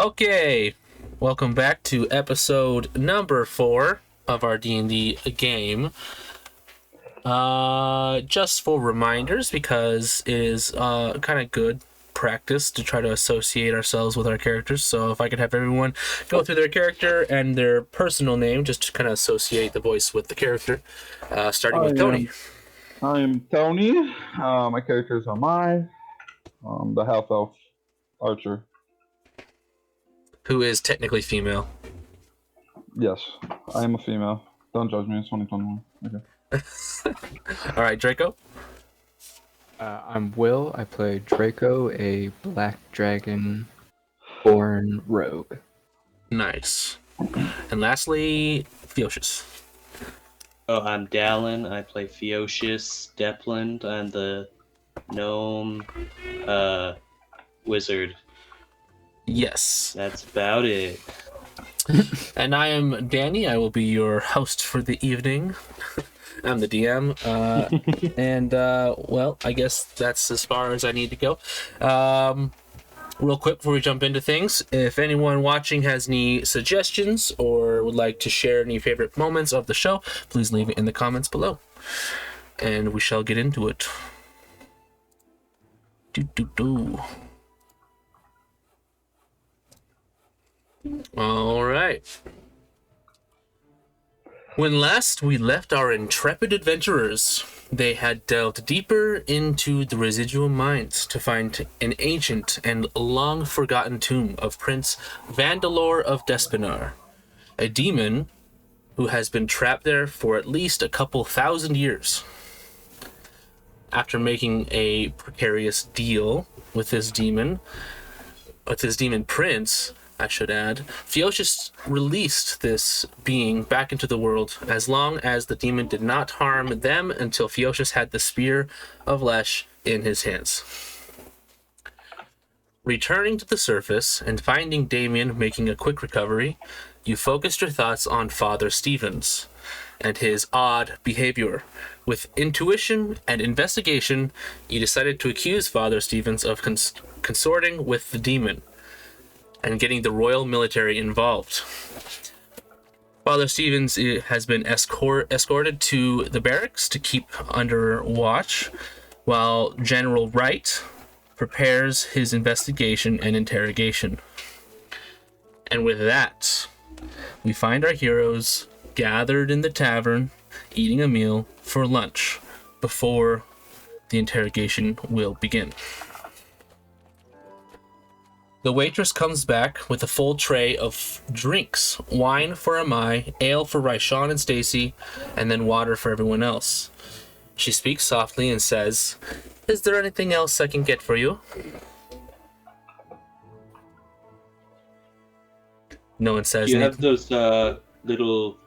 Okay, welcome back to episode number 4 of our D&D game. Just for reminders, because it is kind of good practice to try to associate ourselves with our characters. So if I could have everyone go through their character and their personal name, just to kind of associate the voice with the character, starting with Tony. I'm Tony. My character is Amai, the half-elf archer. Who is technically female. Yes, I am a female. Don't judge me, it's 2021. Okay. All right, Draco. I'm Will. I play Draco, a black dragon-born rogue. Nice. And lastly, Theocius. Oh, I'm Dallin. I play Theocius Depland. I'm the gnome wizard. Yes. That's about it. And I am Danny. I will be your host for the evening. I'm the DM. Well, I guess that's as far as I need to go. Real quick before we jump into things, if anyone watching has any suggestions or would like to share any favorite moments of the show, please leave it in the comments below. And we shall get into it. All right. When last we left our intrepid adventurers, they had delved deeper into the residual mines to find an ancient and long-forgotten tomb of Prince Vandalor of Despinar, a demon who has been trapped there for at least a couple thousand years. After making a precarious deal with his demon prince, I should add, Theocius released this being back into the world as long as the demon did not harm them until Theocius had the Spear of Lesh in his hands. Returning to the surface and finding Damien making a quick recovery, you focused your thoughts on Father Stevens and his odd behavior. With intuition and investigation, you decided to accuse Father Stevens of consorting with the demon and getting the royal military involved. Father Stevens has been escorted to the barracks to keep under watch, while General Wright prepares his investigation and interrogation. And with that, we find our heroes gathered in the tavern, eating a meal for lunch before the interrogation will begin. The waitress comes back with a full tray of drinks, wine for Amai, ale for Raishan and Stacy, and then water for everyone else. She speaks softly and says, "Is there anything else I can get for you?" No one says You anything. have those little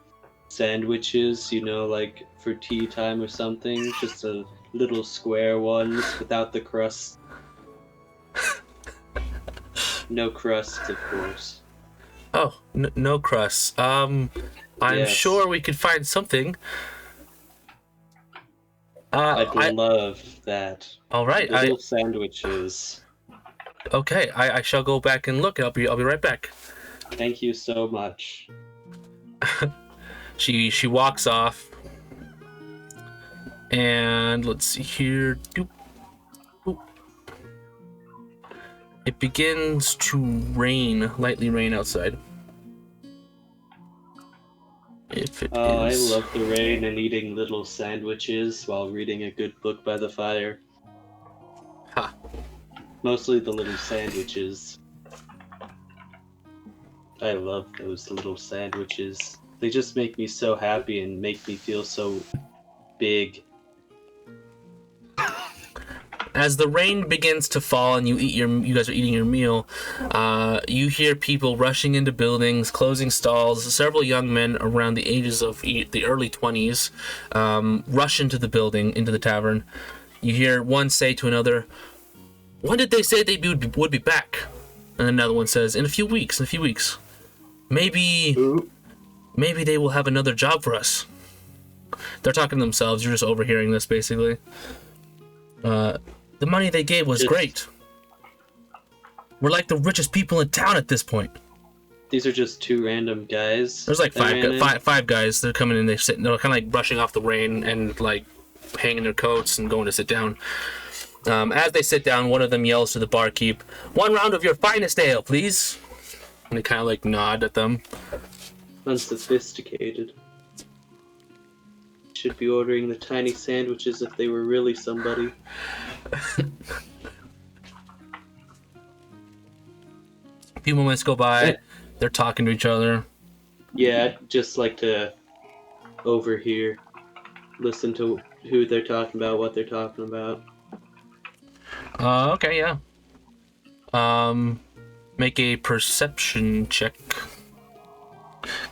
sandwiches, like for tea time or something? Just a little square ones without the crust. No crust, of course. Oh, no crust. I'm Yes. sure we could find something. I'd love that. All right. Little sandwiches. Okay. I shall go back and look. I'll be right back. Thank you so much. She walks off. And let's see here. Doop. It begins to lightly rain outside. If it is. I love the rain and eating little sandwiches while reading a good book by the fire. Ha. Mostly the little sandwiches. I love those little sandwiches. They just make me so happy and make me feel so big. As the rain begins to fall and you guys are eating your meal, you hear people rushing into buildings, closing stalls. Several young men around the ages of the early 20s rush into the tavern. You hear one say to another, "When did they say they would be back?" And another one says, in a few weeks. Maybe they will have another job for us." They're talking to themselves. You're just overhearing this, basically. The money they gave was great. We're like the richest people in town at this point. These are just two random guys. There's like that ran in. five guys. They're coming in. They're kind of like brushing off the rain and like hanging their coats and going to sit down. As they sit down, one of them yells to the barkeep, "1 round of your finest ale, please." And they kind of like nod at them. Unsophisticated. Should be ordering the tiny sandwiches if they were really somebody. A few moments go by. They're talking to each other. Yeah, I'd just like to overhear, listen to who they're talking about, what they're talking about. Okay, yeah. Make a perception check.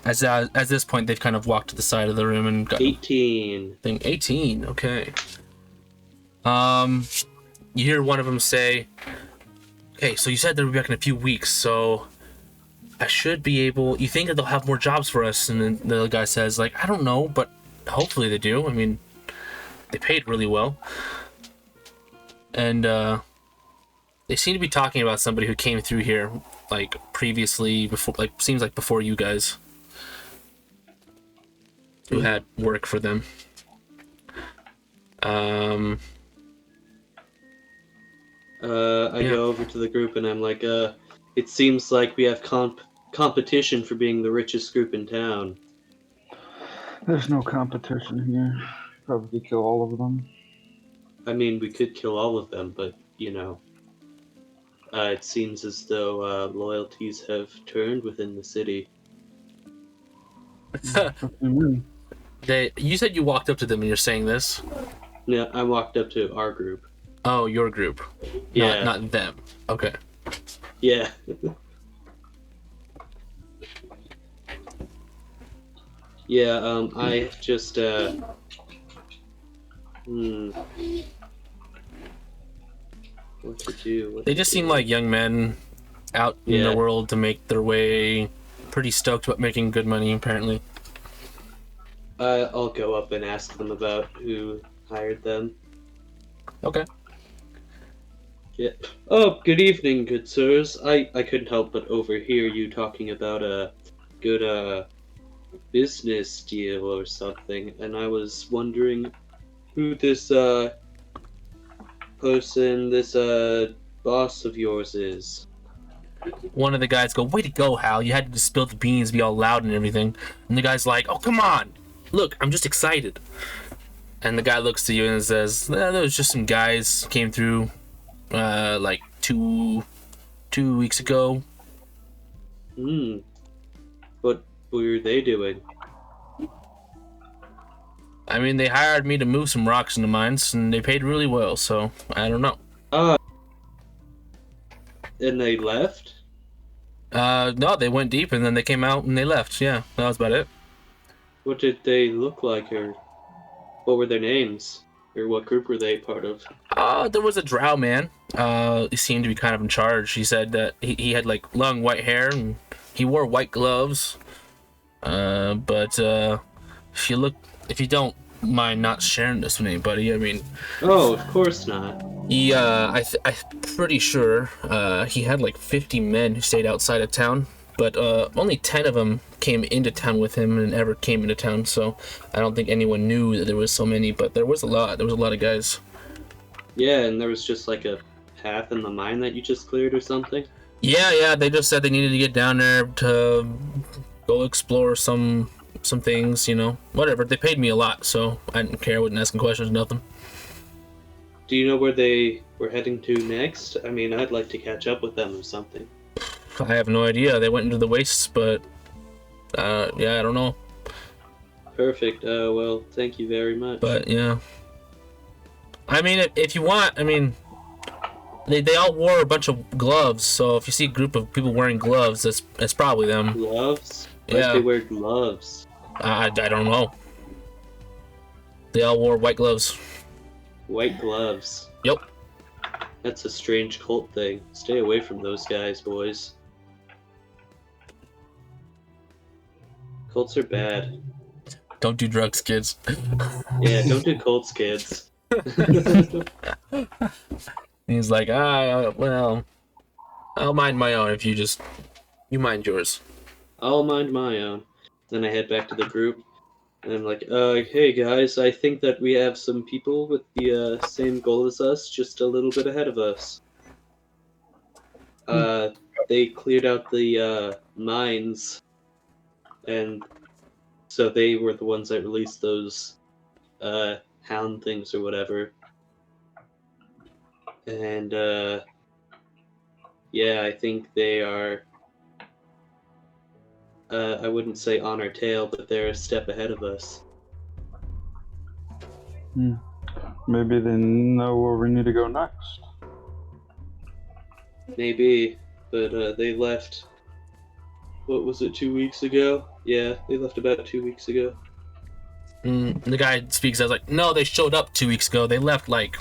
As this point, they've kind of walked to the side of the room and got 18. 18. Okay. You hear one of them say, "Okay, so you said they'll be back in a few weeks, so I should be able. You think that they'll have more jobs for us?" And then the other guy says, "Like, I don't know, but hopefully they do. I mean, they paid really well." And they seem to be talking about somebody who came through here, like previously, before, like seems like before you guys, who had work for them. I go over to the group and I'm like, it seems like we have competition for being the richest group in town. There's no competition here. Probably kill all of them. I mean, we could kill all of them, but, you know, it seems as though loyalties have turned within the city. You said you walked up to them and you're saying this? Yeah, I walked up to our group. Oh, your group. Yeah. Not them. Okay. Yeah. Yeah, I just, what to do? They just seem like young men out in the world to make their way. Pretty stoked about making good money, apparently. I'll go up and ask them about who hired them. Okay. Yeah. Oh, good evening, good sirs. I couldn't help but overhear you talking about a good, business deal or something, and I was wondering who this, person, this, boss of yours is. One of the guys go, "Way to go, Hal. You had to just spill the beans, be all loud and everything." And the guy's like, "Oh, come on. Look, I'm just excited." And the guy looks to you and says, "There was just some guys came through, like two weeks ago." What were they doing? I mean, they hired me to move some rocks in the mines, and they paid really well, so I don't know. And they left? No, they went deep, and then they came out, and they left. Yeah, that was about it. What did they look like, or what were their names? Or what group were they part of? There was a drow man. He seemed to be kind of in charge. He said that he had, like, long white hair, and he wore white gloves. But if you don't mind not sharing this with anybody, I mean... Oh, of course not. He, I'm pretty sure, he had like 50 men who stayed outside of town, but only 10 of them came into town with him and ever came into town, so I don't think anyone knew that there was so many, but there was a lot of guys. Yeah, and there was just like a path in the mine that you just cleared or something? Yeah, they just said they needed to get down there to go explore some things, you know, whatever. They paid me a lot, so I didn't care, I wasn't asking questions, nothing. Do you know where they were heading to next? I mean, I'd like to catch up with them or something. I have no idea. They went into the wastes, but yeah, I don't know. Perfect. Well, thank you very much. But yeah, I mean, if you want, I mean, they all wore a bunch of gloves. So if you see a group of people wearing gloves, that's probably them. Gloves? Why did they wear gloves? I don't know. They all wore white gloves. White gloves. Yep. That's a strange cult thing. Stay away from those guys, boys. Cults are bad. Don't do drugs, kids. Yeah, don't do cults, kids. He's like, well, I'll mind my own if you mind yours. I'll mind my own. Then I head back to the group, and I'm like, hey guys, I think that we have some people with the same goal as us, just a little bit ahead of us. They cleared out the mines, and so they were the ones that released those hound things or whatever. And yeah, I think they are. I wouldn't say on our tail, but they're a step ahead of us. Maybe they know where we need to go next. Maybe, but they left. What was it, 2 weeks ago? Yeah, they left about 2 weeks ago. The guy speaks as like, no, they showed up 2 weeks ago. They left like,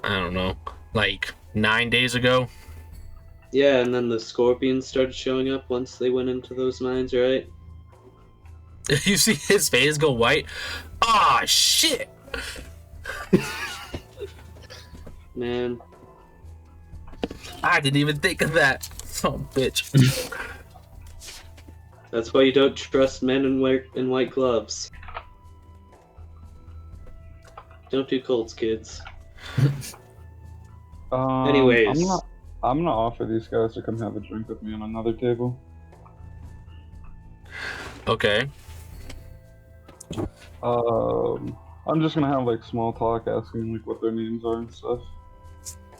I don't know, like 9 days ago. Yeah, and then the scorpions started showing up once they went into those mines, right? You see his face go white. Ah, shit! Man. I didn't even think of that. Oh, bitch. That's why you don't trust men in white gloves. Don't do cults, kids. Anyways. I'm gonna offer these guys to come have a drink with me on another table. Okay. I'm just gonna have like small talk, asking like what their names are and stuff.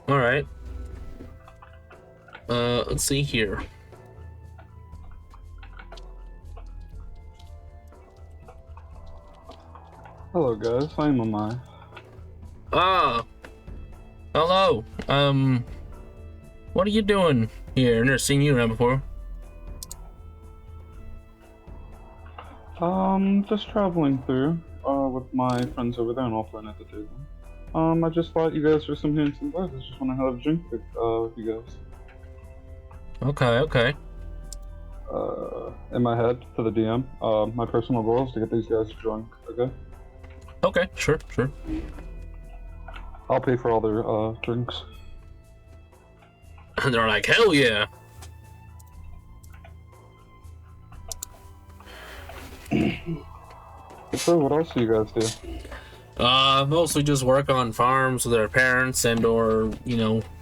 All right. Let's see here. Hello guys, I'm Amai. Ah. Hello. What are you doing here? I've never seen you around before. Just traveling through, with my friends over there and all fun at the table. I just thought you guys were some handsome boys. I just want to have a drink with you guys. Okay. In my head, to the DM, my personal goal is to get these guys drunk, okay? Okay, sure. I'll pay for all their, drinks. And they're like, hell yeah. So, what else do you guys do? Mostly just work on farms with our parents and or,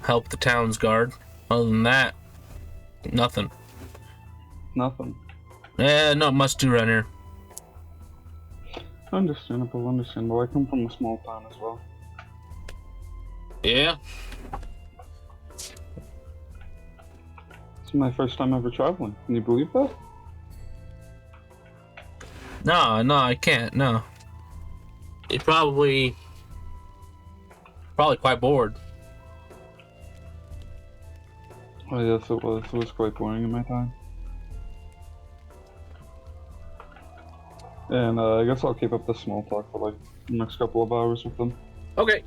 help the town's guard. Other than that, nothing. Nothing. Not much to do around here. Understandable. I come from a small town as well. Yeah? It's my first time ever traveling. Can you believe that? No, I can't, no. You're probably quite bored. Oh yes, it was. It was quite boring in my time. And I guess I'll keep up the small talk for like the next couple of hours with them. Okay.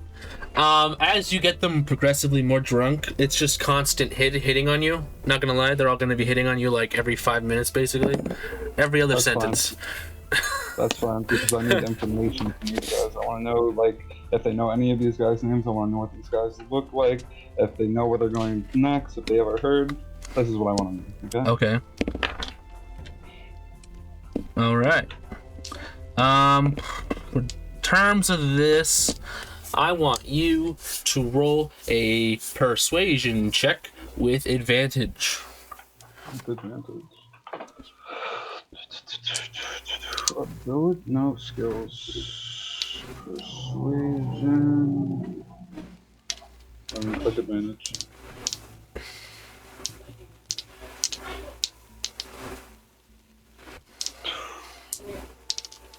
As you get them progressively more drunk, it's just constant hitting on you. Not gonna lie, they're all gonna be hitting on you like every 5 minutes, basically. Every other sentence. That's fine, because I need information from you guys. I want to know, like, if they know any of these guys' names. I want to know what these guys look like. If they know where they're going next. If they ever heard. This is what I want to know. Okay. All right. For terms of this, I want you to roll a persuasion check with advantage. Ability? No, skills. Persuasion. Click advantage.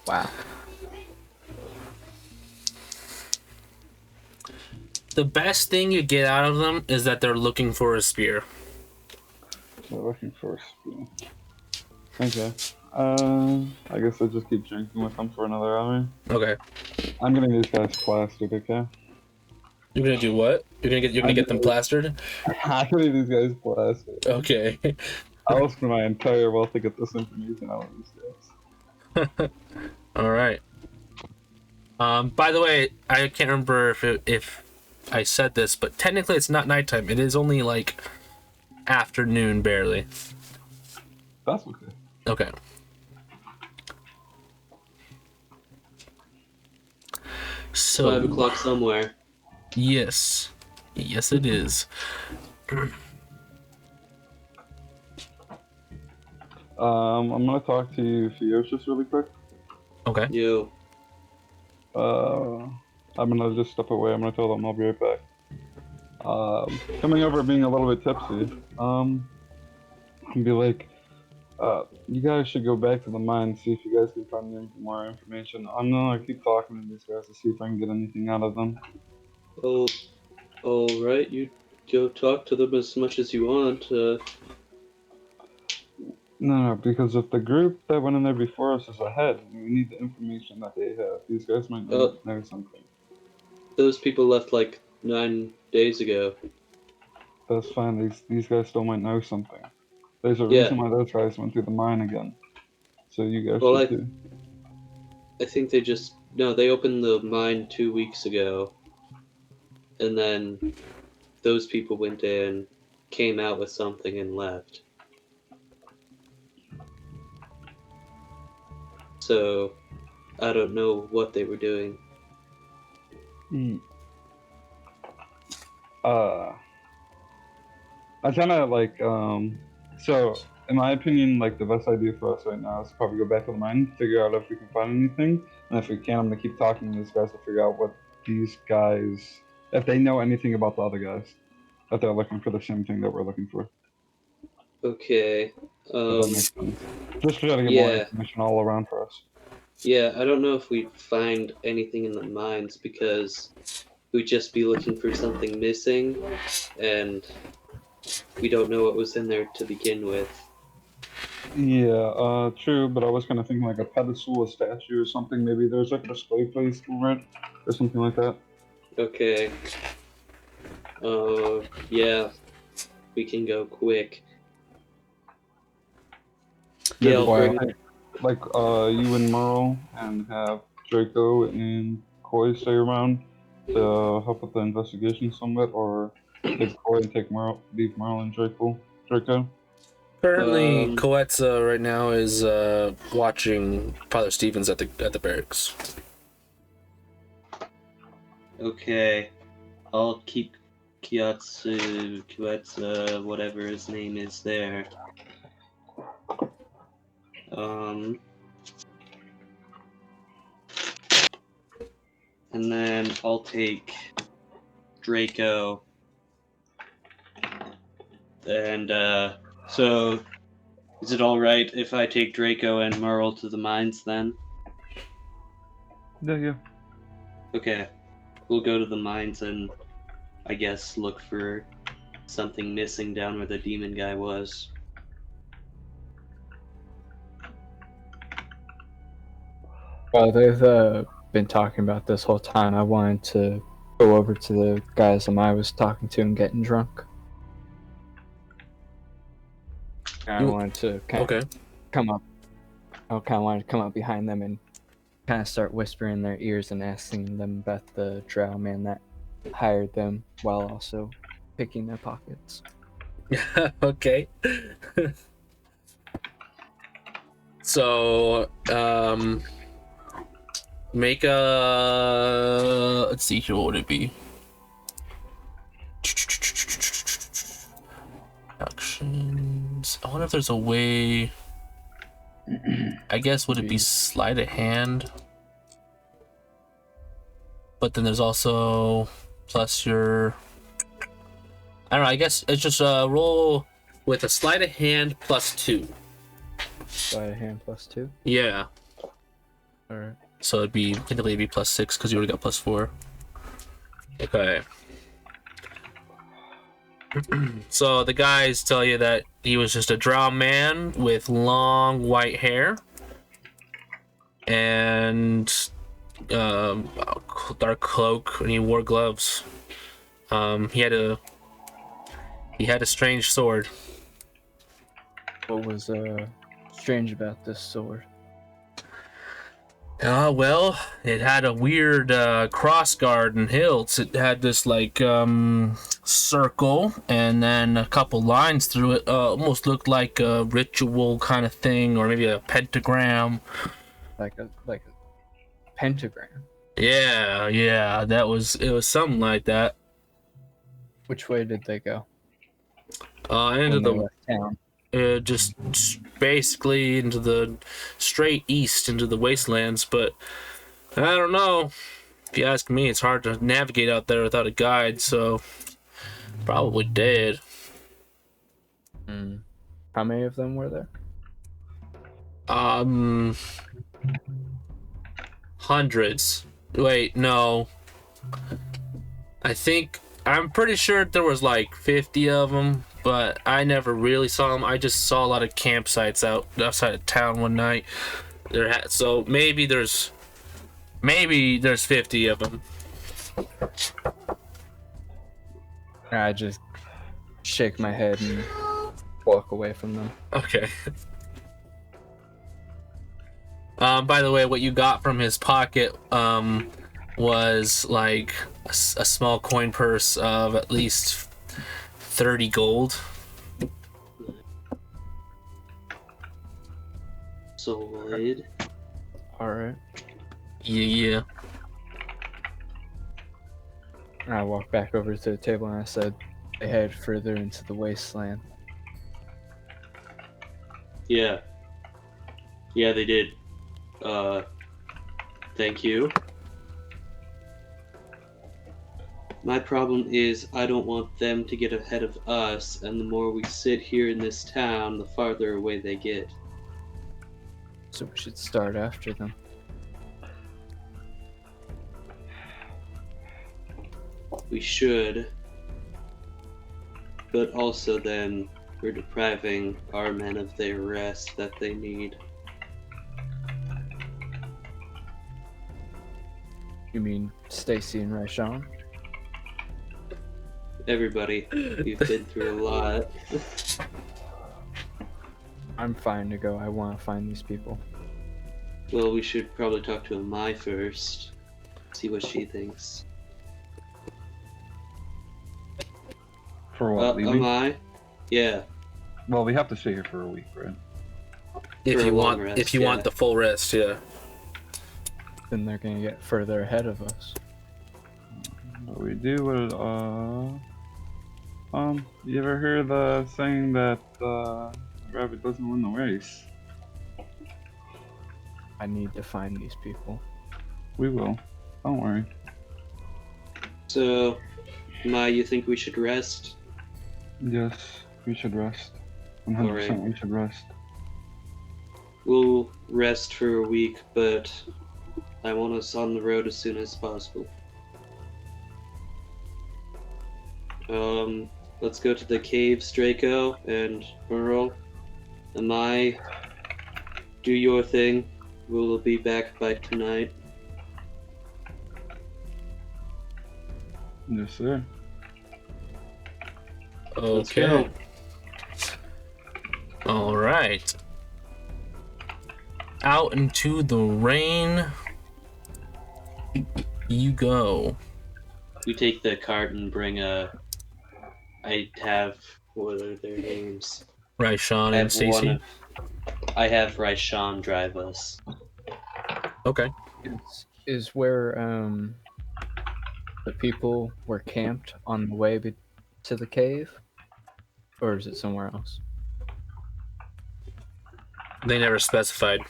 Wow. The best thing you get out of them is that they're looking for a spear. They're looking for a spear. Okay. I guess I'll just keep drinking with them for another hour. Okay. I'm getting these guys plastered, okay? You're gonna do what? You're gonna get them plastered? I'm getting these guys plastered. Okay. I'll spend my entire wealth to get this information out of these guys. Alright. By the way, I can't remember if I said this, but technically it's not nighttime. It is only like afternoon barely. That's okay. Okay. So 5 o'clock somewhere. yes, it is. I'm gonna talk to Fjeld just really quick. Okay. Yo. I'm gonna just step away. I'm gonna tell them I'll be right back. Coming over being a little bit tipsy. And be like, you guys should go back to the mine, see if you guys can find any more information. I'm gonna keep talking to these guys to see if I can get anything out of them. Oh, alright, you go talk to them as much as you want. No, because if the group that went in there before us is ahead, we need the information that they have. These guys might know something. Those people left like 9 days ago. That's fine. These guys still might know something. There's a Yeah. reason why those guys went through the mine again. So you guys Well, should too. I think they opened the mine 2 weeks ago. And then those people went in, came out with something, and left. So, I don't know what they were doing. I kind of like, so in my opinion, like the best idea for us right now is to probably go back to the mine, figure out if we can find anything, and if we can, I'm gonna keep talking to these guys to figure out what these guys, if they know anything about the other guys, if they're looking for the same thing that we're looking for. Okay. If that makes sense. Just to try to get more information all around for us. Yeah, I don't know if we'd find anything in the mines because we'd just be looking for something missing, and we don't know what was in there to begin with. Yeah, true, but I was kind of thinking like a pedestal, a statue or something. Maybe there's like a display place for it or something like that. Okay. Yeah. We can go quick. Yeah, I'll bring... Like, you and Merle and have Draco and Koi stay around to help with the investigation somewhat, or take Koi and leave Merle and Draco? Currently, Coetza right now is watching Father Stevens at the barracks. Okay. I'll keep Coetza, whatever his name is there. And then I'll take Draco. And, so, is it alright if I take Draco and Merle to the mines then? Yeah. Okay. We'll go to the mines and, I guess, look for something missing down where the demon guy was. Well, they've been talking about this whole time. I wanted to go over to the guys that I was talking to and getting drunk. I wanted to kind of come up. I kind of wanted to come up behind them and kind of start whispering in their ears and asking them about the drow man that hired them, while also picking their pockets. Okay. So, make a... Let's see here, what would it be? Actions... I wonder if there's a way... I guess, would it be sleight of hand? But then there's also plus your... I don't know, I guess it's just roll with a sleight of hand +2. Sleight of hand +2? Yeah. Alright. So it'd be, technically it'd be +6 because you already got +4. Okay. So the guys tell you that he was just a drow man with long white hair and dark cloak, and he wore gloves. He had a strange sword. What was strange about this sword? Well, it had a weird cross guard and hilts. It had this like circle and then a couple lines through it. Almost looked like a ritual kind of thing, or maybe a pentagram. Like a pentagram. Yeah, it was something like that. Which way did they go? Into When they the left town. just basically into the straight east into the wastelands, but I don't know. If you ask me, it's hard to navigate out there without a guide, so probably dead. How many of them were there? Hundreds. Wait, no. I'm pretty sure there was like 50 of them, but I never really saw them. I just saw a lot of campsites outside of town one night. So maybe there's 50 of them. I just shake my head and walk away from them. Okay. By the way, what you got from his pocket was like a small coin purse of at least 30 gold. Solid. Alright. Yeah. I walked back over to the table and I said, they head further into the wasteland. Yeah. Yeah, they did. Thank you. My problem is I don't want them to get ahead of us, and the more we sit here in this town, the farther away they get. So we should start after them. We should. But also then, we're depriving our men of their rest that they need. You mean Stacy and Raishan? Everybody, we've been through a lot. I'm fine to go. I want to find these people. Well, we should probably talk to Amai first. See what she thinks. For what, leaving? Amai? Yeah. Well, we have to stay here for a week, right? If For you a long want rest, if you yeah. want the full rest, yeah. Then they're gonna get further ahead of us. What we do with, you ever hear the saying that, rabbit doesn't win the race? I need to find these people. We will. Don't worry. So, Amai, you think we should rest? Yes, we should rest. 100% Alright. we should rest. We'll rest for a week, but I want us on the road as soon as possible. Let's go to the caves, Draco and Earl. Amai, do your thing. We'll be back by tonight. Yes, sir. Let's Okay. go. All right. Out into the rain you go. We take the cart and bring what are their names? Raishan and Stacy. I have Raishan drive us. Okay. Is where the people were camped on the way to the cave, or is it somewhere else? They never specified.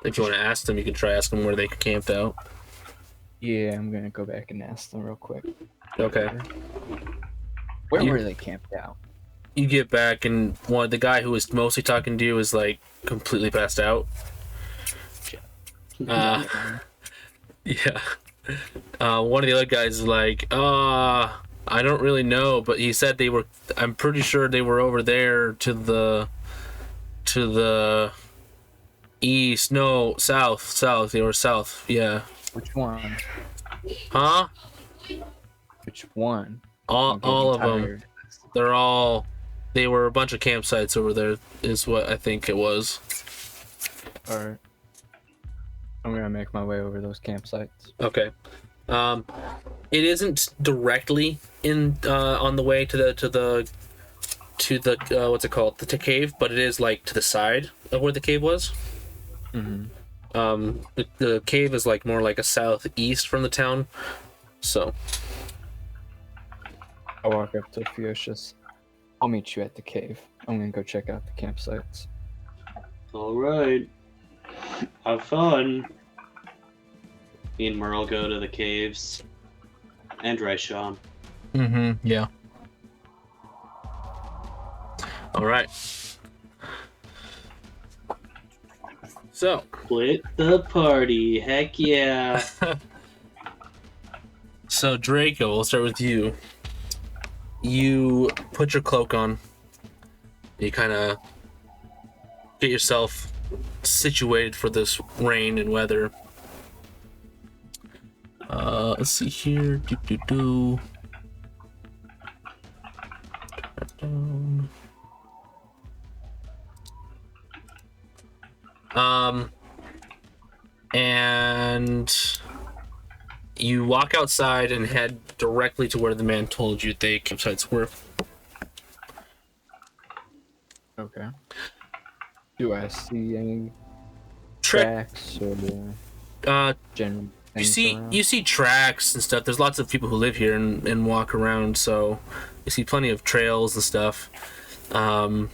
If you want to ask them, you can try asking where they camped out. Yeah, I'm gonna go back and ask them real quick. Okay. Where You- were they camped out? You get back, and the guy who was mostly talking to you is like completely passed out. Yeah. One of the other guys is like, I don't really know, but he said I'm pretty sure they were over there to the east. No, south. They were south. Yeah. Which one? Huh? Which one? All of them. Tired. They were a bunch of campsites over there, is what I think it was. Alright. I'm gonna make my way over those campsites. Okay. It isn't directly in on the way to the what's it called, the cave, but it is like to the side of where the cave was. The cave is like more like a southeast from the town, so I'll walk up to Theocius. I'll meet you at the cave. I'm gonna go check out the campsites. All right. Have fun. Me and Merle go to the caves. And Raisham. Yeah. All right. So. Split the party. Heck yeah. So Draco, we'll start with you. You put your cloak on. You kind of get yourself situated for this rain and weather. Let's see here. Down. And you walk outside and head directly to where the man told you the campsites were. Okay. Do I see any tracks or general things around? You see tracks and stuff. There's lots of people who live here and walk around, so you see plenty of trails and stuff. But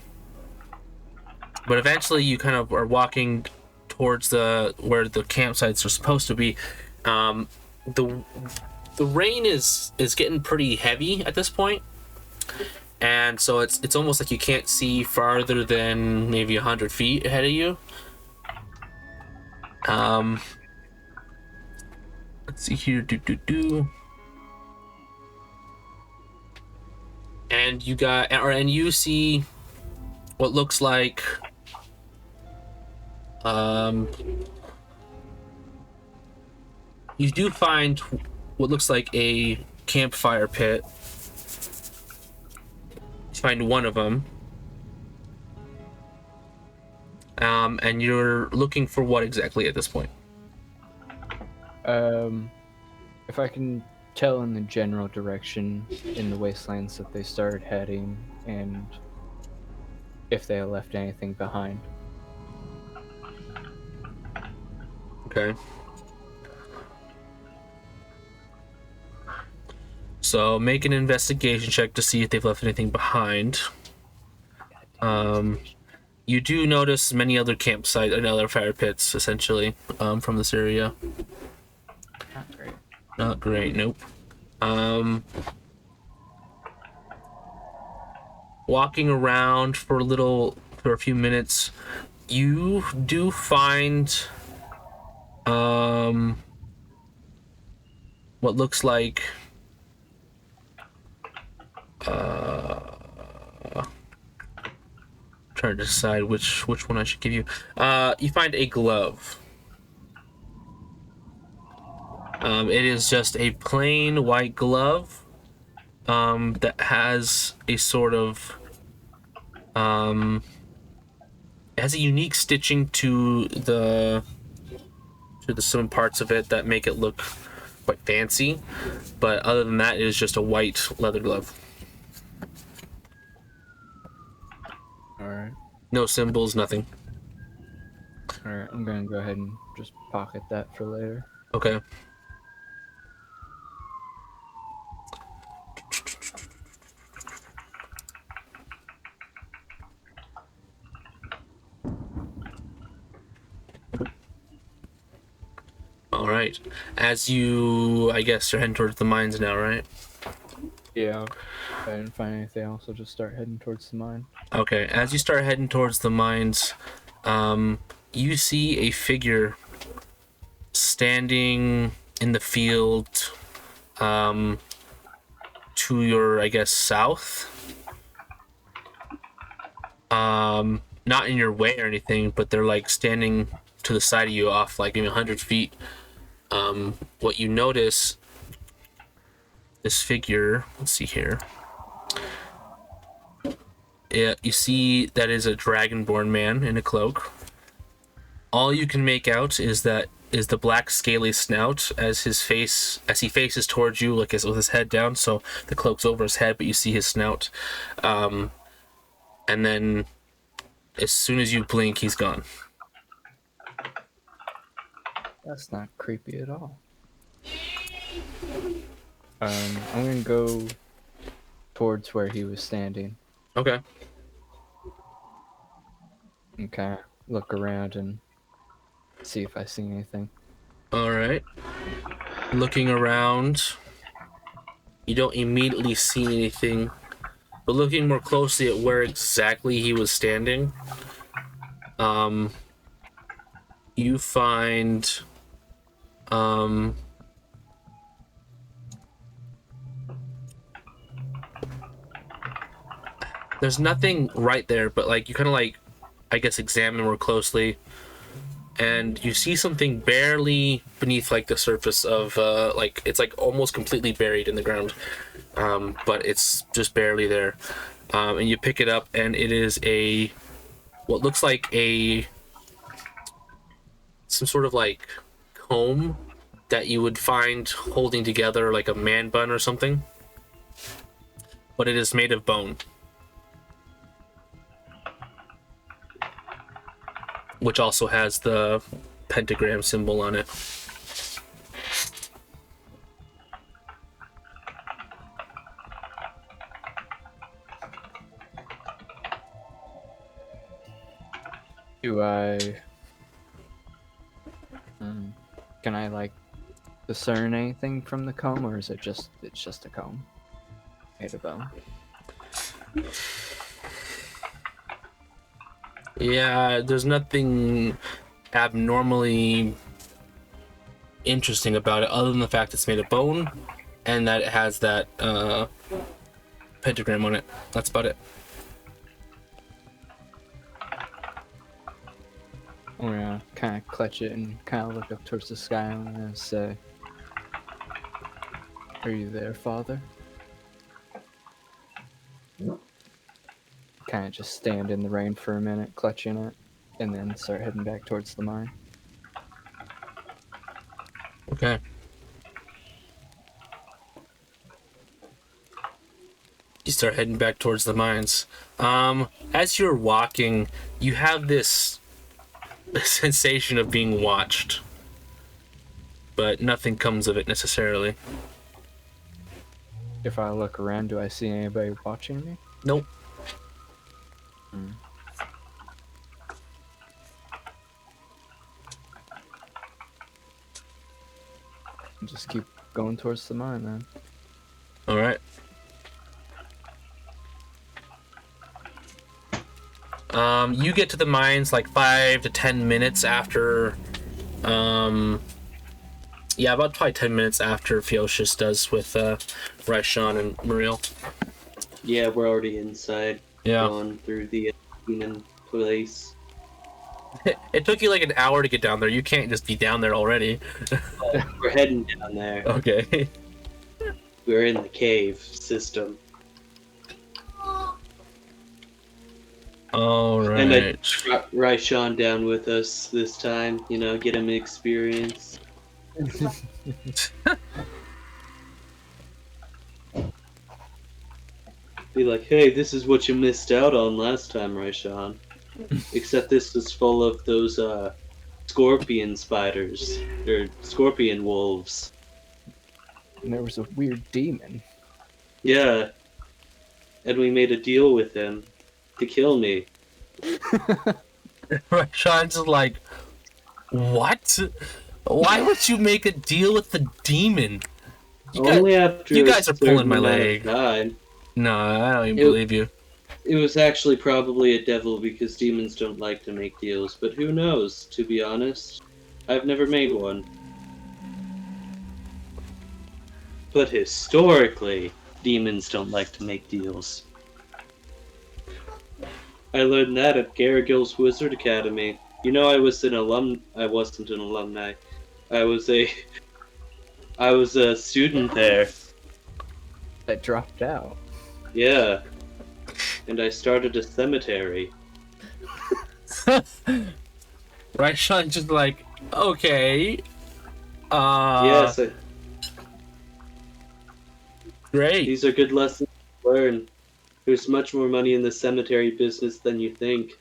eventually you kind of are walking towards where the campsites are supposed to be. The rain is getting pretty heavy at this point, and so it's almost like you can't see farther than maybe 100 feet ahead of you. Let's see here. And you see what looks like you do find what looks like a campfire pit. You find one of them. And you're looking for what exactly at this point? If I can tell in the general direction in the wastelands that they started heading, and if they left anything behind. Okay. So make an investigation check to see if they've left anything behind. You do notice many other campsites and other fire pits, essentially, from this area. Not great. Not great, nope. Walking around for a few minutes, you do find what looks like trying to decide which one I should give you. You find a glove. It is just a plain white glove that has a sort of it has a unique stitching to some parts of it that make it look quite fancy, but other than that, it is just a white leather glove. Alright. No symbols, nothing. Alright, I'm gonna go ahead and just pocket that for later. Okay. All right. As you, I guess, you're heading towards the mines now, right? Yeah. If I didn't find anything else, I'll just start heading towards the mine. Okay. As you start heading towards the mines, you see a figure standing in the field to your, I guess, south. Not in your way or anything, but they're like standing to the side of you off like maybe 100 feet. What you notice, this figure, let's see here. Yeah, you see that is a dragonborn man in a cloak. All you can make out is that is the black scaly snout as he faces towards you, like with his head down. So the cloak's over his head, but you see his snout. And then as soon as you blink, he's gone. That's not creepy at all. I'm gonna go towards where he was standing. Okay. Okay. Look around and see if I see anything. All right. Looking around, you don't immediately see anything, but looking more closely at where exactly he was standing, you find there's nothing right there, but like you kind of like, I guess, examine more closely, and you see something barely beneath like the surface of like it's like almost completely buried in the ground, but it's just barely there, and you pick it up, and it is what looks like some sort of like comb that you would find holding together like a man bun or something, but it is made of bone, which also has the pentagram symbol on it. Can I like discern anything from the comb, or is it's just a comb made of bone? Yeah, there's nothing abnormally interesting about it other than the fact it's made of bone and that it has that pentagram on it. That's about it. I'm gonna kind of clutch it and kind of look up towards the sky and I'm gonna say, "Are you there, Father?" Kind of just stand in the rain for a minute, clutching it, and then start heading back towards the mine. Okay. You start heading back towards the mines. As you're walking, you have this sensation of being watched, but nothing comes of it necessarily. If I look around, do I see anybody watching me? Nope. Just keep going towards the mine then. All right. You get to the mines like 5 to 10 minutes after, about probably 10 minutes after Feoshis does with Raishan and Muriel. Yeah, we're already inside. Yeah. Going through the demon place. It took you like an hour to get down there. You can't just be down there already. We're heading down there. Okay. We're in the cave system. All right. And I brought Raishan down with us this time, get him experience. Be like, hey, this is what you missed out on last time, Raishan. Except this was full of those scorpion spiders, or scorpion wolves. And there was a weird demon. Yeah. And we made a deal with him to kill me. Raishan's like, what? Why would you make a deal with the demon? You guys are pulling my leg. No, I don't even believe you. It was actually probably a devil because demons don't like to make deals, but who knows, to be honest. I've never made one. But historically, demons don't like to make deals. I learned that at Garagil's Wizard Academy. I wasn't an alumni. I was a student there. That dropped out. Yeah. And I started a cemetery. Raishan just like, Okay. Yes, Great. these are good lessons to learn. There's much more money in the cemetery business than you think.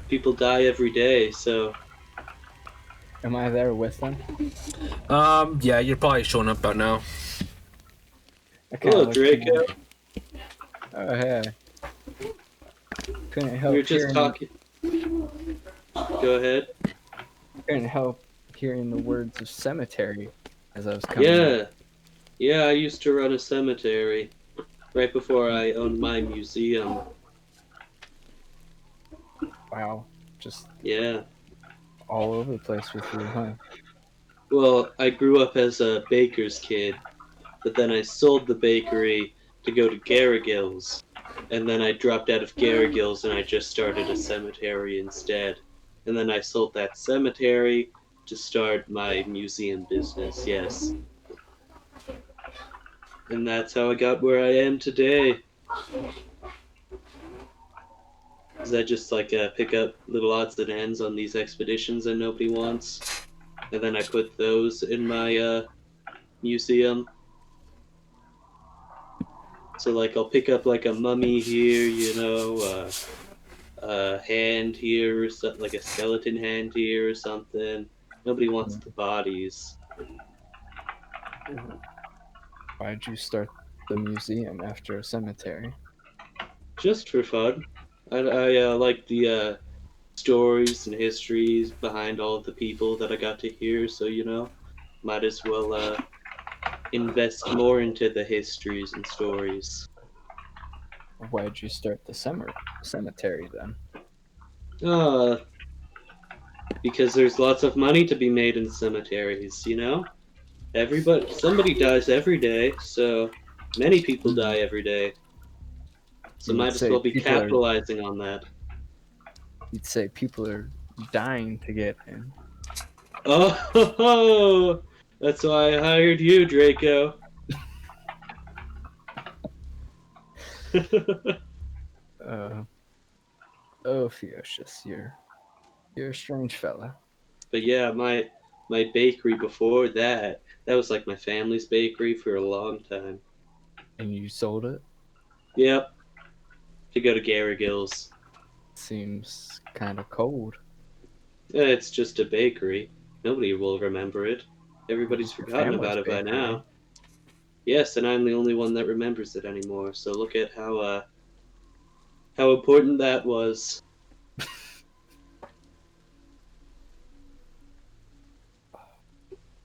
People die every day, so... Am I there with them? Yeah, you're probably showing up about now. Hello, Draco. Oh, hey. Couldn't help We were just hearing, talking. Go ahead. couldn't help hearing the words of cemetery as I was coming up. Yeah. Yeah, I used to run a cemetery right before I owned my museum. Wow. Just Yeah. all over the place with you, huh? Well, I grew up as a baker's kid, but then I sold the bakery to go to Garrigil's, and then I dropped out of Garrigil's and I just started a cemetery instead. And then I sold that cemetery to start my museum business, yes. And that's how I got where I am today. Is I just like pick up little odds and ends on these expeditions that nobody wants, and then I put those in my museum. So like I'll pick up like a mummy here, you know, a hand here, or something, like a skeleton hand here or something. Nobody wants the bodies. Why'd you start the museum after a cemetery? Just for fun. I like the stories and histories behind all of the people that I got to hear, so you know, might as well invest more into the histories and stories. Why'd you start the cemetery then? Because there's lots of money to be made in cemeteries, you know? Somebody dies every day, so many people die every day. So You would might as say well be people are- capitalizing on that. You'd say people are dying to get in. Oh, that's why I hired you, Draco. Theocius, you're a strange fella. But yeah, my bakery before that was like my family's bakery for a long time. And you sold it? Yep. To go to Garrigil's. Seems kind of cold. It's just a bakery. Nobody will remember it. Everybody's Your forgotten family's about it by bakery. now. Yes, and I'm the only one that remembers it anymore. So look at how important that was.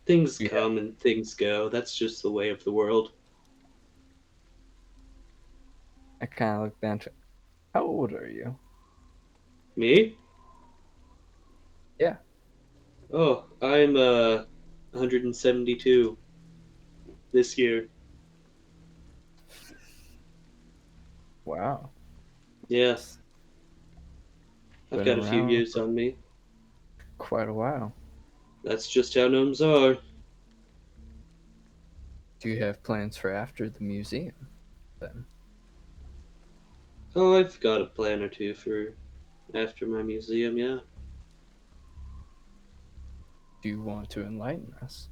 Things Yeah. come and things go. That's just the way of the world. I kind of look down to. How old are you? Me? Yeah. Oh, I'm 172 this year. Wow. Yes. I've Been got a few around years for on me. quite a while. That's just how gnomes are. Do you have plans for after the museum then? Oh, I've got a plan or two for after my museum, yeah. Do you want to enlighten us?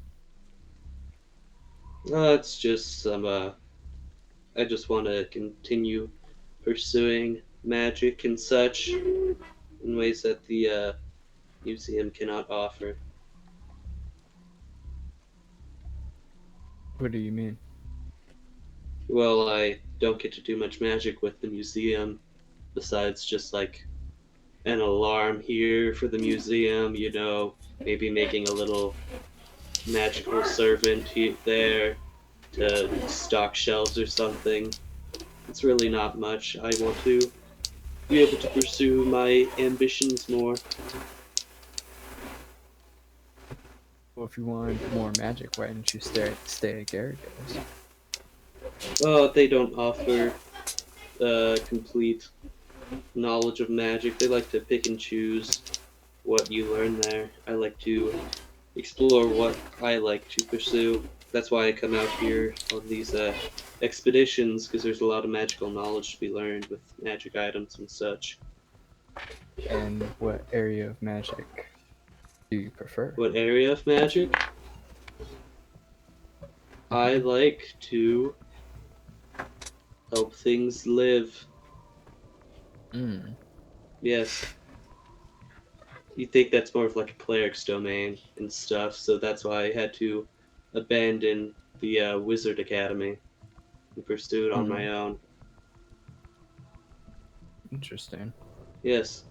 It's just some, I just want to continue pursuing magic and such in ways that the museum cannot offer. What do you mean? Well, I don't get to do much magic with the museum, besides just like an alarm here for the museum, you know, maybe making a little magical servant there to stock shelves or something. It's really not much. I want to be able to pursue my ambitions more. Well, if you wanted more magic, why didn't you stay at Garrigo's? They don't offer complete knowledge of magic. They like to pick and choose what you learn there. I like to explore what I like to pursue. That's why I come out here on these expeditions, because there's a lot of magical knowledge to be learned with magic items and such. And what area of magic do you prefer? What area of magic? I like to help things live. Yes. You think that's more of like a cleric's domain and stuff, so that's why I had to abandon the Wizard Academy and pursue it on my own. Interesting. Yes.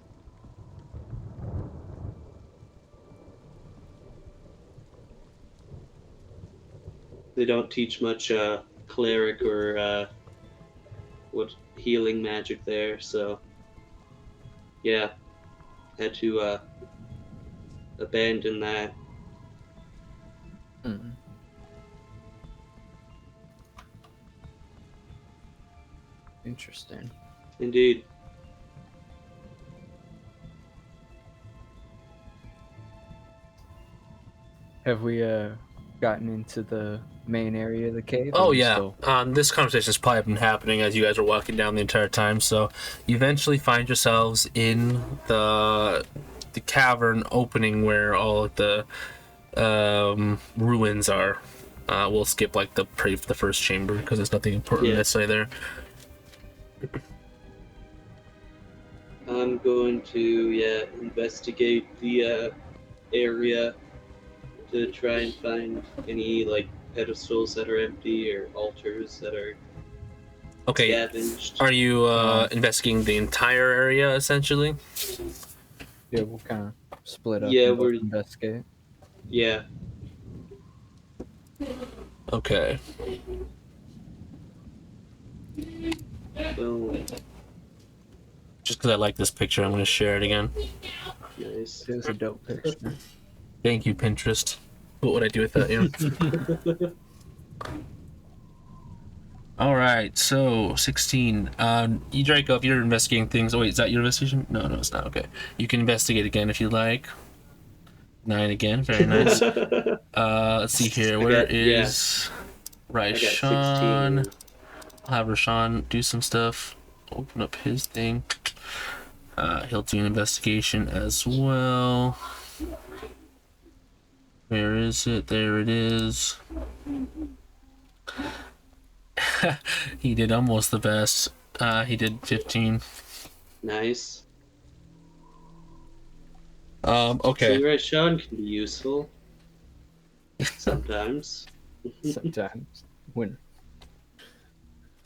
They don't teach much cleric or healing magic there, so yeah, had to abandon that. Interesting. Indeed. Have we gotten into the main area of the cave? Oh yeah. This conversation has probably been happening as you guys are walking down the entire time. So you eventually find yourselves in the cavern opening where all of the ruins are. We'll skip like the first chamber because there's nothing important necessarily there. I'm going to investigate the area to try and find any like pedestals that are empty or altars that are scavenged. Are you investigating the entire area essentially? Yeah, we'll kind of split up. Yeah, we're investigate. Yeah. Okay. Well, just because I like this picture, I'm going to share it again. Nice. It was a dope picture. Thank you, Pinterest. What would I do without you? All right, so 16. You, Draco, if you're investigating things. Oh, wait, is that your investigation? No, it's not. Okay. You can investigate again if you like. 9 again. Very nice. Let's see here. Where is Raishan? I'll have Rashawn do some stuff. Open up his thing. He'll do an investigation as well. Where is it? There it is. He did almost the best. He did 15. Nice. Okay. So Sean can be useful. Sometimes. Sometimes. When.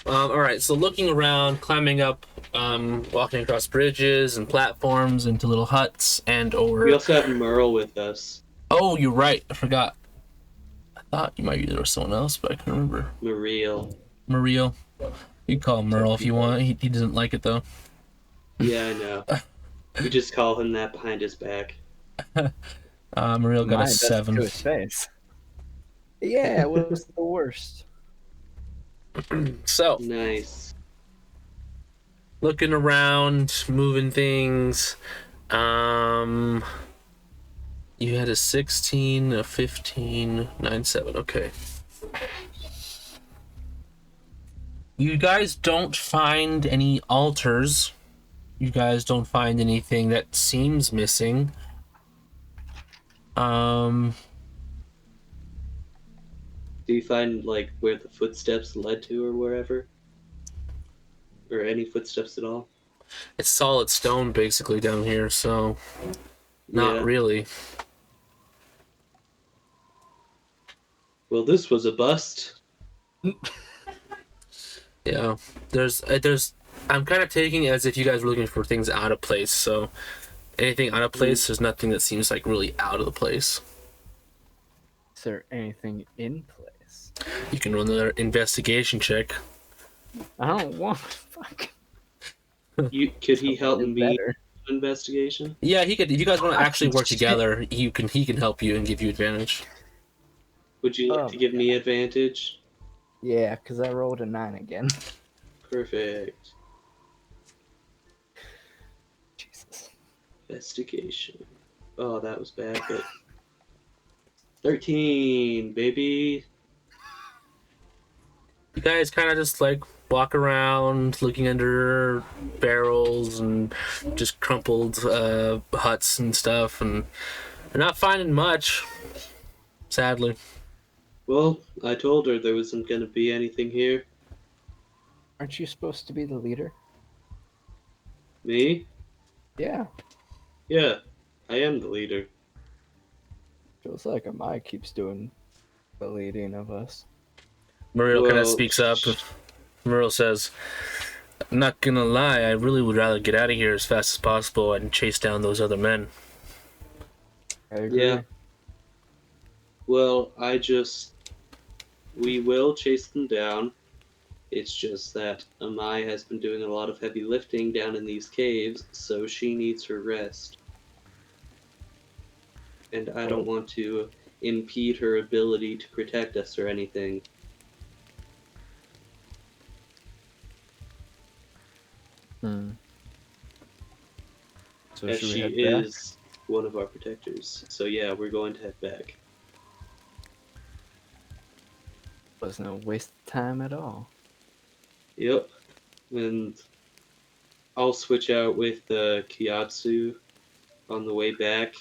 Alright, so looking around, climbing up, walking across bridges and platforms into little huts and over... We also have Merle with us. Oh, you're right. I forgot. I thought you might be there with someone else, but I can't remember. Mariel. You can call him Merle if you want. He doesn't like it, though. Yeah, I know. We just call him that behind his back. Mariel got a 7. To his face. Yeah, it was the worst. So, nice. Looking around, moving things. You had a 16, a 15, 9, 7. Okay. You guys don't find any altars. You guys don't find anything that seems missing. Do you find like where the footsteps led to or wherever? Or any footsteps at all? It's solid stone basically down here, so not really. Well, this was a bust. Yeah. There's I'm kind of taking it as if you guys were looking for things out of place, so anything out of place, there's nothing that seems like really out of the place. Is there anything in place? You can run another investigation check. I don't want to fuck. Could he help me better. Investigation? Yeah, he could. If you guys want to actually work together, he can help you and give you advantage. Would you like to give me advantage? Yeah, because I rolled a 9 again. Perfect. Jesus. Investigation. Oh, that was bad, but 13, baby. You guys kind of just like walk around, looking under barrels and just crumpled huts and stuff, and We're not finding much, sadly. Well, I told her there wasn't going to be anything here. Aren't you supposed to be the leader? Me? Yeah. Yeah, I am the leader. Feels like Amai keeps doing the leading of us. Muriel kind of speaks up. Muriel says, I'm not gonna lie, I really would rather get out of here as fast as possible and chase down those other men. I agree. Yeah. Well, we will chase them down. It's just that Amai has been doing a lot of heavy lifting down in these caves, so she needs her rest. And I don't want to impede her ability to protect us or anything. So As should we she head back? is one of our protectors. So yeah, we're going to head back. Wasn't a waste of time at all. Yep. And I'll switch out with Kiyatsu on the way back.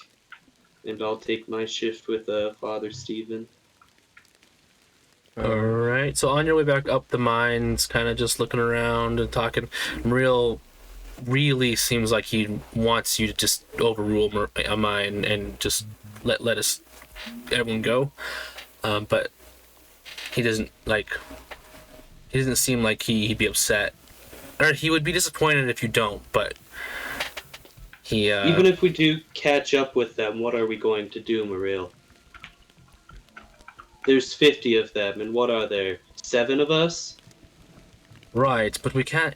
And I'll take my shift with Father Stephen. Alright, so on your way back up the mines, kind of just looking around and talking, really seems like he wants you to just overrule a mine and just let us everyone go. But he doesn't seem like he'd be upset. Or he would be disappointed if you don't, but he Even if we do catch up with them, what are we going to do, Muriel? There's 50 of them, and what are there? 7 of us? Right, but we can't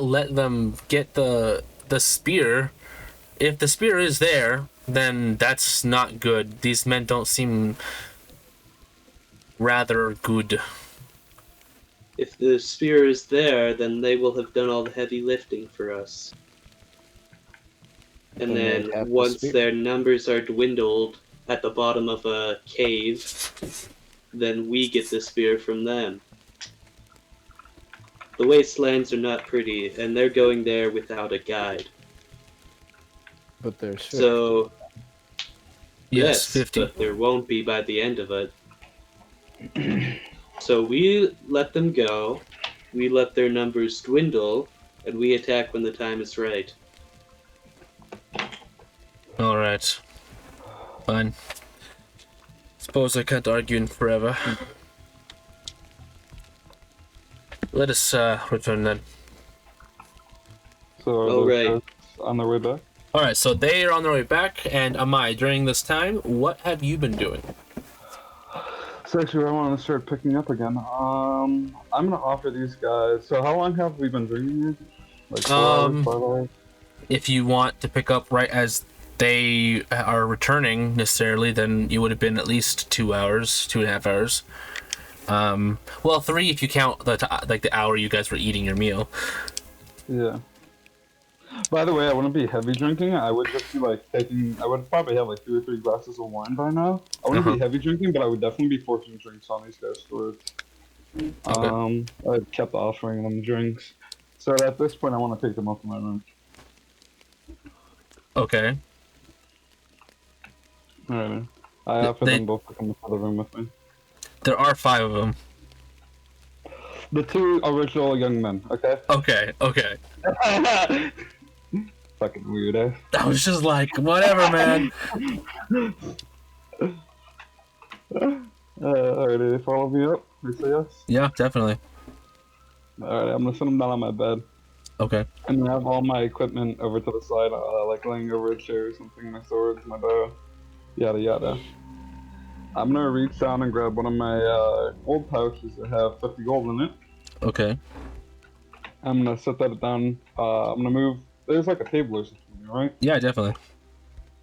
let them get the spear. If the spear is there, then that's not good. These men don't seem rather good. If the spear is there, then they will have done all the heavy lifting for us. And then once their numbers are dwindled at the bottom of a cave, then we get the spear from them. The wastelands are not pretty, and they're going there without a guide. But there's 50. So, Yes, 50. But there won't be by the end of it. So we let them go, we let their numbers dwindle, and we attack when the time is right. Alright. Fine. Suppose I can't argue forever. Let us return then. So are those guys on their way back? Alright, so they are on their way back, and Amai, during this time, what have you been doing? So actually, I want to start picking up again. I'm gonna offer these guys. So how long have we been drinking here? Like 4 hours, 5 hours? If you want to pick up right as they are returning necessarily, then you would have been at least 2 hours, 2.5 hours. Well, 3 if you count the hour you guys were eating your meal. Yeah. By the way, I wouldn't be heavy drinking. I would just be like taking. I would probably have like 2 or 3 glasses of wine by now. I wouldn't be heavy drinking, but I would definitely be forcing drinks on these guys' stores. Okay. I kept offering them drinks. So at this point, I want to take them up to my room. Okay. Alright. I offer them both to come to the room with me. There are 5 of them. The 2 original young men, okay? Okay. Fucking weirdo. I was just like, whatever, man. Alright, they follow me up? They say yes? Yeah, definitely. Alright, I'm gonna sit them down on my bed. Okay. I'm gonna have all my equipment over to the side, like laying over a chair or something, my swords, my bow, yada yada. I'm gonna reach down and grab one of my old pouches that have 50 gold in it. Okay. I'm gonna set that down. I'm gonna move. There's like a table or something, right? Yeah, definitely.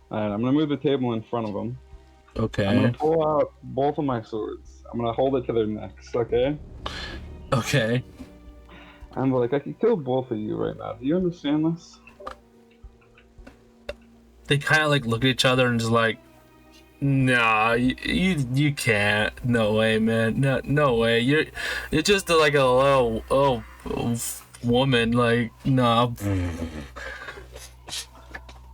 Alright, I'm gonna move the table in front of them. Okay. I'm gonna pull out both of my swords. I'm gonna hold it to their necks, okay? Okay. I'm like, I can kill both of you right now. Do you understand this? They kind of like look at each other and just like, nah, you can't. No way, man. No way. You're just like a little woman. Like, nah.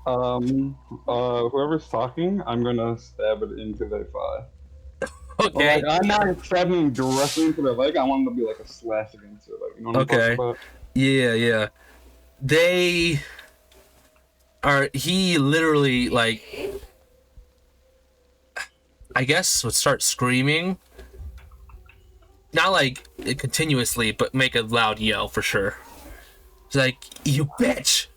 Whoever's talking, I'm gonna stab it into their thigh. But Okay. like, I'm not stabbing directly into their leg. I want it to be like a slash against their leg. You know what I'm talking about? Yeah. They are. He literally like, I guess would start screaming. Not like continuously, but make a loud yell for sure. It's like, you bitch!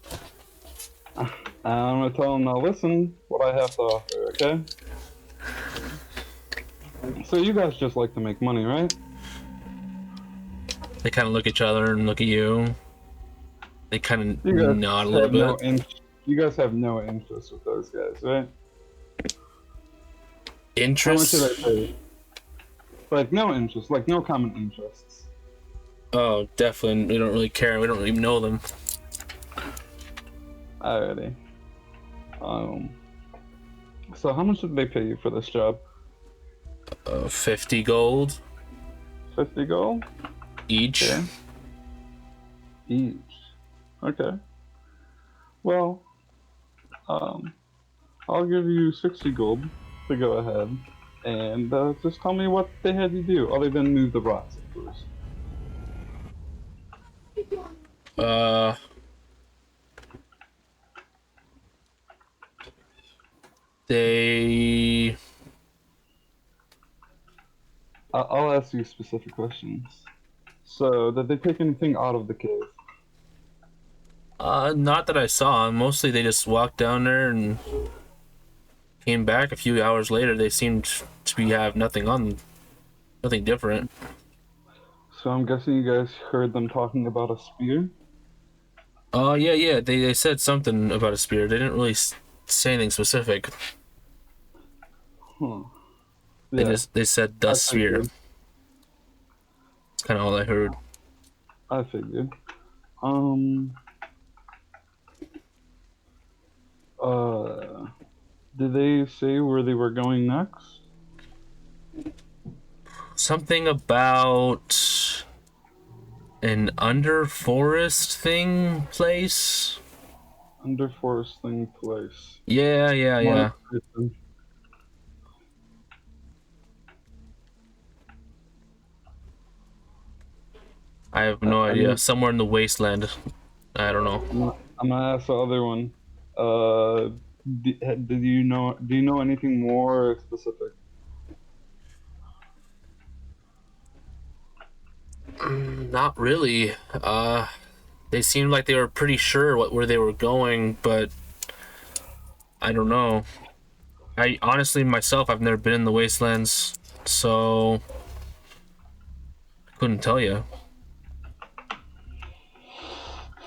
I'm gonna tell them now. Listen, what I have to offer, okay? So you guys just like to make money, right? They kind of look at each other and look at you. They kind of You guys nod a little have bit. you guys have no interest with those guys, right? Interest? How much did I pay? Like no interest, like no common interests. Oh, definitely. We don't really care. We don't even know them. Alrighty. So how much did they pay you for this job? 50 gold 50 gold? each. Okay. Each. Okay. Well, I'll give you 60 gold to go ahead and just tell me what they had you do, other than move the rocks, of course. They. I'll ask you specific questions. So, did they take anything out of the cave? Not that I saw. Mostly they just walked down there and came back a few hours later. They seemed to have nothing on them. Nothing different. So I'm guessing you guys heard them talking about a spear? Oh, yeah. They said something about a spear. They didn't really say anything specific. Huh. They said the sphere. figured. That's kind of all I heard. I figured. Did they say where they were going next? Something about an under forest thing place. Under forest thing place. Yeah. I have no idea. Somewhere in the wasteland. I don't know. I'm gonna ask the other one. Do you know anything more specific? Not really. They seemed like they were pretty sure where they were going, but I don't know. I honestly myself, I've never been in the wastelands, so I couldn't tell you.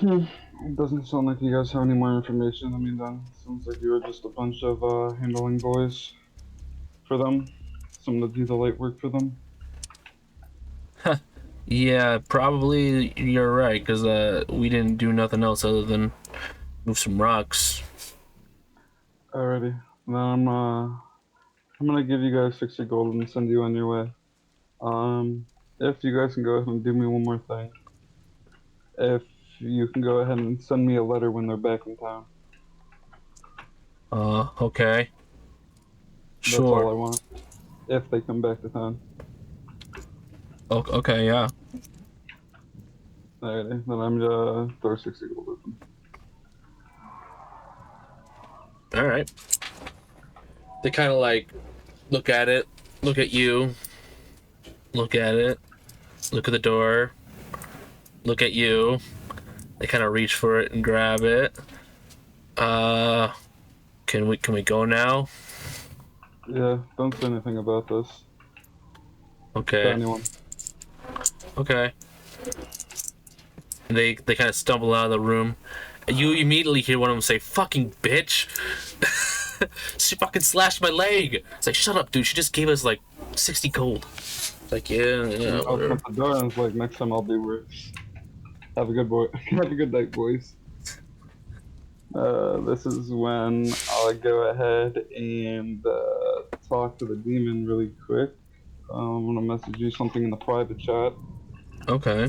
It doesn't sound like you guys have any more information. I mean, then sounds like you were just a bunch of handling boys for them. Someone to do the light work for them. Yeah, probably you're right, because we didn't do nothing else other than move some rocks. Alrighty, then I'm gonna give you guys 60 gold and send you on your way. If you guys can go ahead and do me one more thing. If you can go ahead and send me a letter when they're back in town. Okay. Sure. That's all I want. If they come back to town. Okay, yeah. Alrighty, then I'm gonna throw 60 gold at them. Alright. They kind of like look at it, look at you, look at it, look at the door, look at you. They kind of reach for it and grab it. Can we go now? Yeah, don't say anything about this. Okay. To anyone. Okay. They kind of stumble out of the room. You immediately hear one of them say, "Fucking bitch!" She fucking slashed my leg. It's like, shut up, dude. She just gave us like 60 gold. It's like, yeah. I'll Whatever. open the door and it's like, next time I'll do worse. Have a good have a good night, boys. This is when I'll go ahead and talk to the demon really quick. I'm gonna message you something in the private chat. Okay.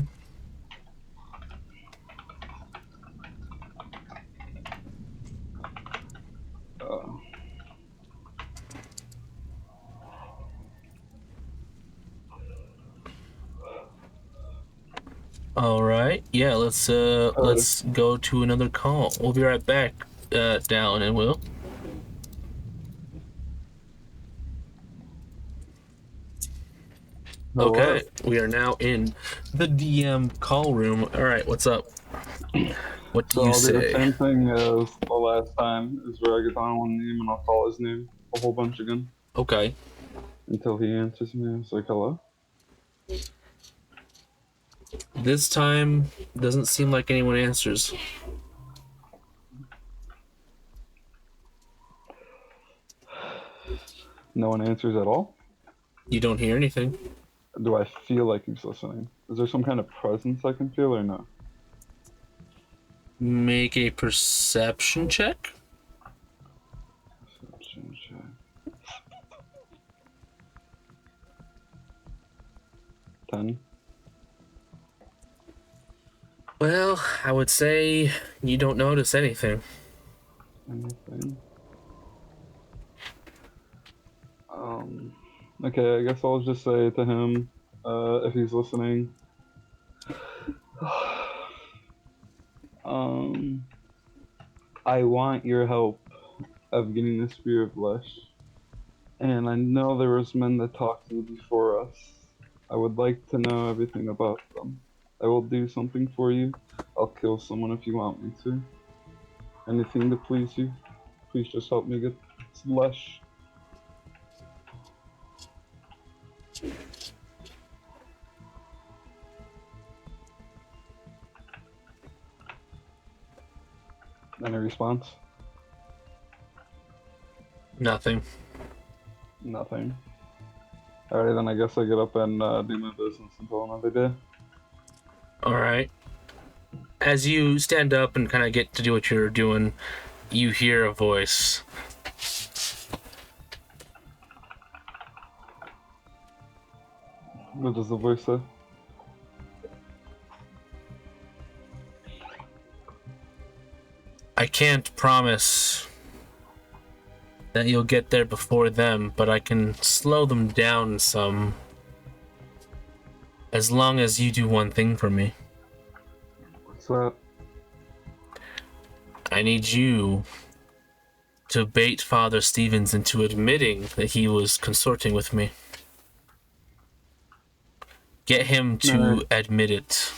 All right. Yeah, let's go to another call. We'll be right back, Dallin and Will. Okay, we are now in the DM call room. All right, what's up? What do you I'll say? do the same thing as the last time, is where I get on one name and I'll call his name a whole bunch again. Okay. Until he answers me. It's like, hello? This time, doesn't seem like anyone answers. No one answers at all? You don't hear anything. Do I feel like he's listening? Is there some kind of presence I can feel or no? Make a perception check. Perception check. 10. Well, I would say you don't notice anything. Anything? Okay, I guess I'll just say to him, if he's listening, I want your help of getting the Spear of Lesh. And I know there was men that talked to you before us. I would like to know everything about them. I will do something for you. I'll kill someone if you want me to. Anything to please you. Please just help me get Lesh. Any response? Nothing. Nothing. Alright, then I guess I get up and do my business until another day. Alright. As you stand up and kind of get to do what you're doing, you hear a voice. What does the voice say? I can't promise that you'll get there before them, but I can slow them down some. As long as you do one thing for me. What's that? I need you to bait Father Stevens into admitting that he was consorting with me. Get him to admit it.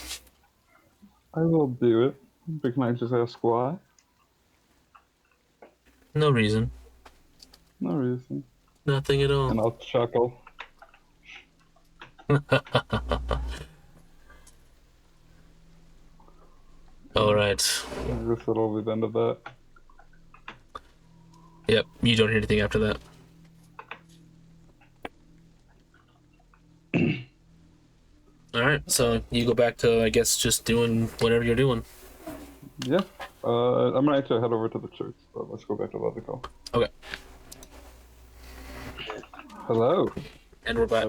I will do it. But can I just ask why? No reason. No reason. Nothing at all. And I'll chuckle. Alright. I guess that'll be the end of that. Yep, you don't hear anything after that. Alright, so you go back to, I guess, just doing whatever you're doing. Yeah. I'm gonna actually head over to the church, but let's go back to the other call. Okay. Hello. And we're back.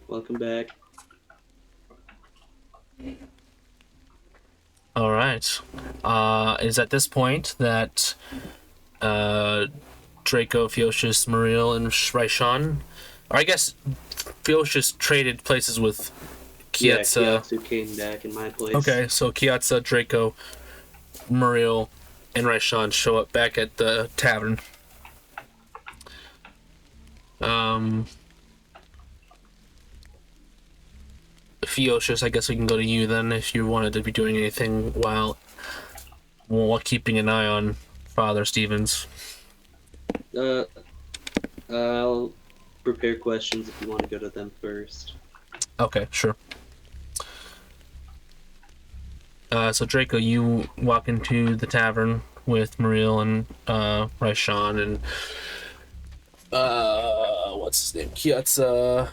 Welcome back. Alright. It is at this point that Draco, Feocius, Muriel, and Raishan, or I guess Feocius traded places with Kiatsa. Yeah, Kiatsu came back in my place. Okay, so Kiatsa, Draco, Muriel, and Raishan show up back at the tavern. Feocius, I guess we can go to you then if you wanted to be doing anything while keeping an eye on Father Stevens. I'll prepare questions if you want to go to them first. Okay, sure. So Draco, you walk into the tavern with Muriel and Raishan and what's his name? Kiatsa.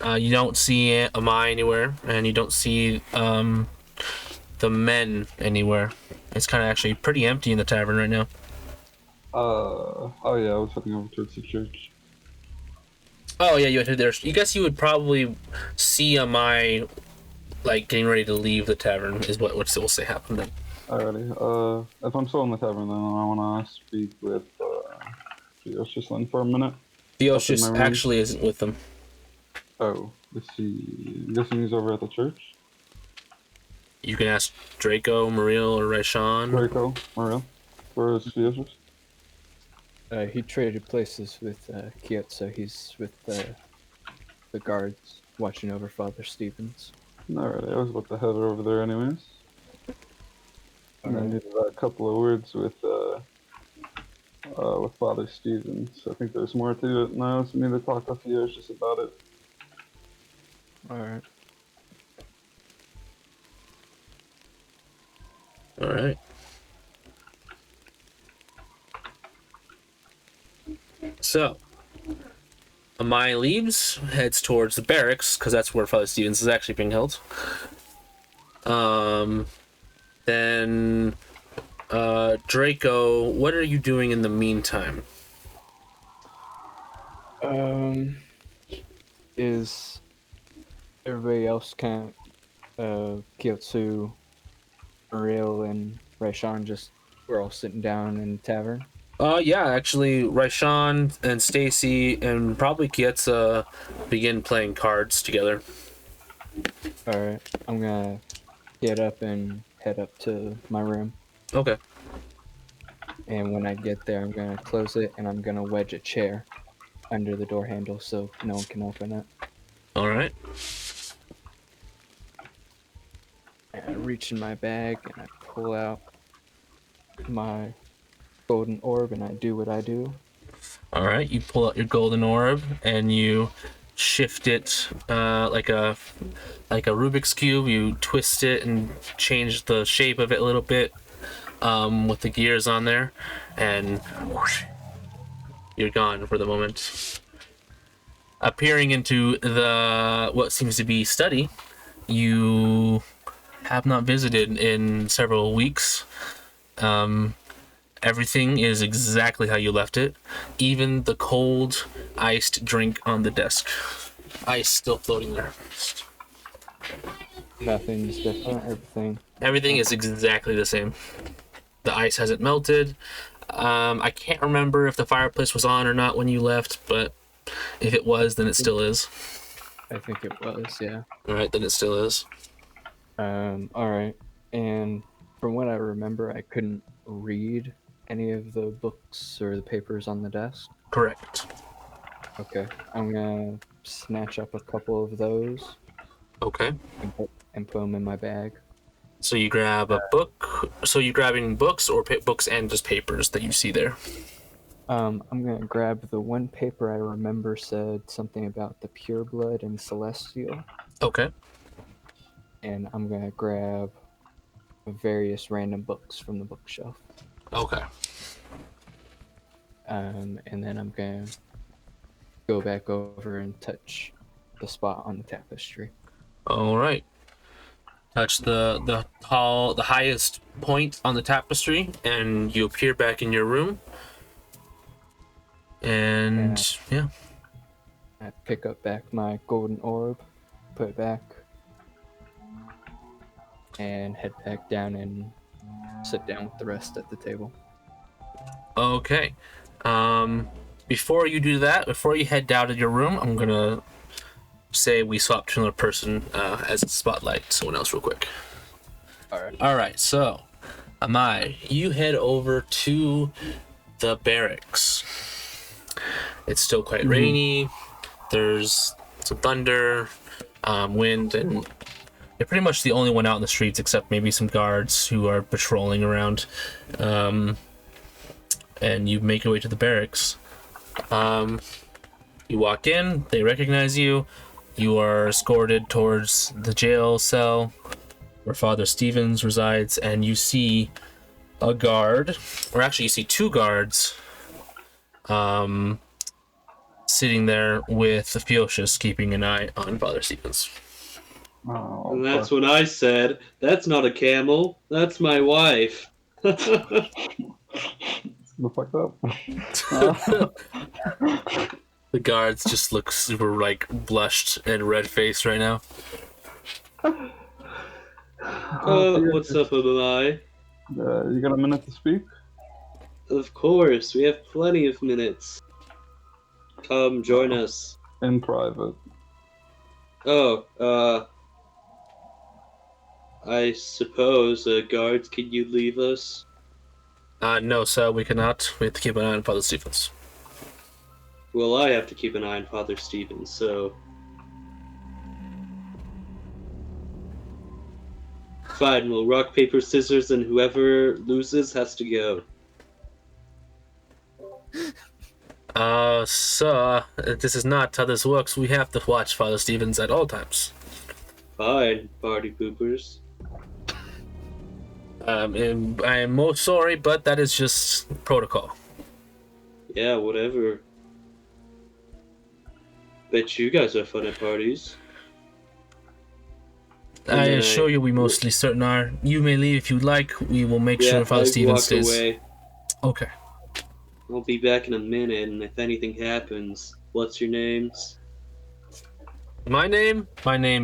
You don't see Amai anywhere, and you don't see the men anywhere. It's kind of actually pretty empty in the tavern right now. Oh yeah, I was heading over towards the church. Oh yeah, you went to there. You guess you would probably see Amai like getting ready to leave the tavern is what we'll say happened then. Alrighty. If I'm still in the tavern, then I want to speak with Feocius then for a minute. Feocius actually isn't with them. Oh, is he? I'm guessing he's over at the church. You can ask Draco, Muriel, or Raishan. Draco, Muriel. Where is Theosis? He traded places with Kiet, so he's with the guards watching over Father Stevens. Alright, I was about to head over there anyways. And I needed a couple of words with Father Stevens. I think there's more to it, and I also need to talk to Theosis about it. Alright. Alright. So, Amai leaves, heads towards the barracks, because that's where Father Stevens is actually being held. Then, Draco, what are you doing in the meantime? Is everybody else Kyotsu, Muriel, and Raishan we're all sitting down in the tavern? Yeah, actually, Raishan and Stacy and probably Kietza begin playing cards together. Alright, I'm gonna get up and head up to my room. Okay. And when I get there, I'm gonna close it and I'm gonna wedge a chair under the door handle so no one can open it. Alright. And I reach in my bag and I pull out my golden orb and I do what I do. Alright, you pull out your golden orb and you shift it like a Rubik's Cube. You twist it and change the shape of it a little bit with the gears on there, and whoosh, you're gone for the moment. Appearing into the what seems to be study you have not visited in several weeks. Everything is exactly how you left it. Even the cold, iced drink on the desk. Ice still floating there. Nothing's different, Everything is exactly the same. The ice hasn't melted. I can't remember if the fireplace was on or not when you left, but if it was, then it still is. I think it was, yeah. Alright, then it still is. Alright. And from what I remember, I couldn't read any of the books or the papers on the desk? Correct. Okay. I'm gonna snatch up a couple of those. Okay. And put them in my bag. So you grab a book. So you grabbing books or books and just papers that you see there? I'm gonna grab the one paper I remember said something about the pure blood and celestial. Okay. And I'm gonna grab various random books from the bookshelf. Okay. And then I'm gonna go back over and touch the spot on the tapestry. All right. Touch the highest point on the tapestry, and you appear back in your room. And yeah. I pick up back my golden orb, put it back, and head back down and sit down with the rest at the table. Okay. Before you do that, before you head down to your room, I'm gonna say we swap to another person as a spotlight. Someone else real quick. Alright, so Amai, you head over to the barracks. It's still quite rainy. There's some thunder, wind, and you're pretty much the only one out in the streets except maybe some guards who are patrolling around. And you make your way to the barracks. You walk in, they recognize you. You are escorted towards the jail cell where Father Stevens resides, and you see a guard, or actually you see two guards sitting there with the Theosis keeping an eye on Father Stevens. Oh, and that's when I said, that's not a camel, that's my wife. The fuck up. The guards just look super blushed and red-faced right now. What's up, Amai? You got a minute to speak? Of course, we have plenty of minutes. Come, join us. In private. Oh, I suppose, guards, can you leave us? No, sir, we cannot. We have to keep an eye on Father Stevens. Well, I have to keep an eye on Father Stevens, so... Fine, we'll rock, paper, scissors, and whoever loses has to go. Sir, this is not how this works. We have to watch Father Stevens at all times. Fine, party poopers. I am most sorry, but that is just protocol. Yeah, whatever. Bet you guys are fun at parties. I assure you we mostly certain are. You may leave if you like. We will make sure Father Stevens stays. Away. Okay. I'll be back in a minute, and if anything happens, what's your names? My name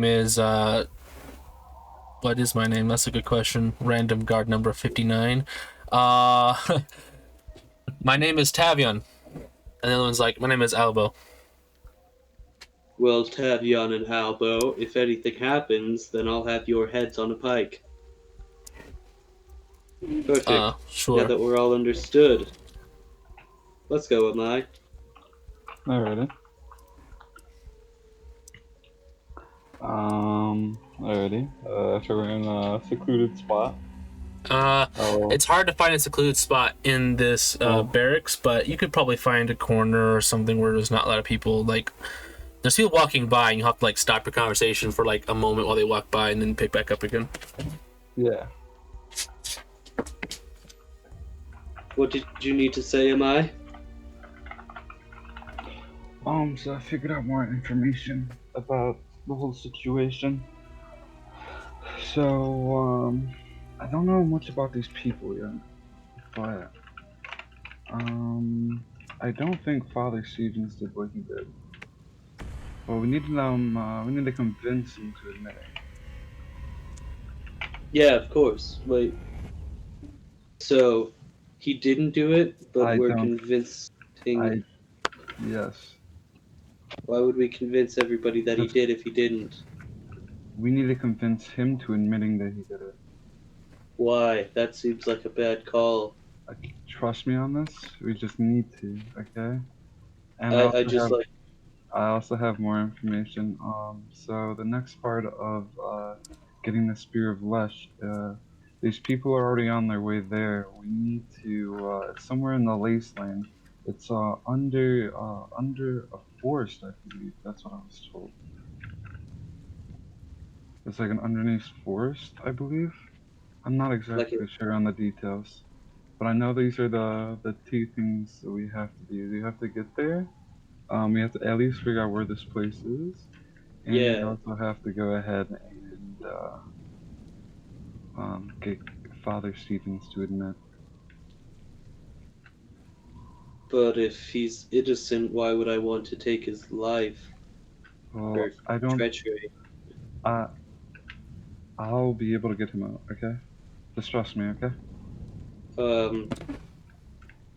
is, what is my name? That's a good question. Random guard number 59. My name is Tavion. And the other one's like, my name is Albo. Well, Tavion and Albo, if anything happens, then I'll have your heads on a pike. Perfect. Sure. Now that we're all understood. Let's go, am I? Alrighty. Alrighty. So we're in a secluded spot. It's hard to find a secluded spot in this barracks, but you could probably find a corner or something where there's not a lot of people. Like, there's people walking by, and you have to like stop your conversation for like a moment while they walk by, and then pick back up again. Yeah. What did you need to say, am I? So I figured out more information about the whole situation. So, I don't know much about these people yet, but, I don't think Father Stevens did what he did. Well, we need to convince him to admit it. Yeah, of course. Wait. So, he didn't do it, but we're convincing... Yes. Why would we convince everybody that he did if he didn't? We need to convince him to admitting that he did it. Why? That seems like a bad call. Trust me on this. We just need to, okay? And I also have more information. So the next part of getting the Spear of Lesh, these people are already on their way there. We need to, it's somewhere in the Wasteland. It's under a forest, I believe. That's what I was told. It's like an underneath forest, I believe. I'm not exactly sure on the details, but I know these are the two things that we have to do. We have to get there. We have to at least figure out where this place is, and we also have to go ahead and get Father Stevens to admit. But if he's innocent, why would I want to take his life? Well, or I don't. treachery? I'll be able to get him out. Okay, just trust me. Okay.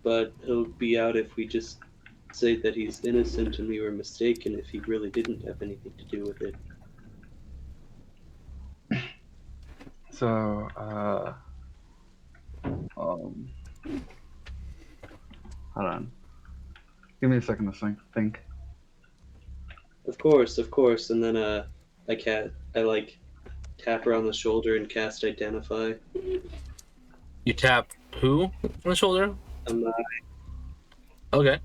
But he'll be out if we just say that he's innocent and we were mistaken. If he really didn't have anything to do with it. So, hold on. Give me a second to think. Of course. And then I tap her on the shoulder and cast Identify. You tap who on the shoulder? Okay.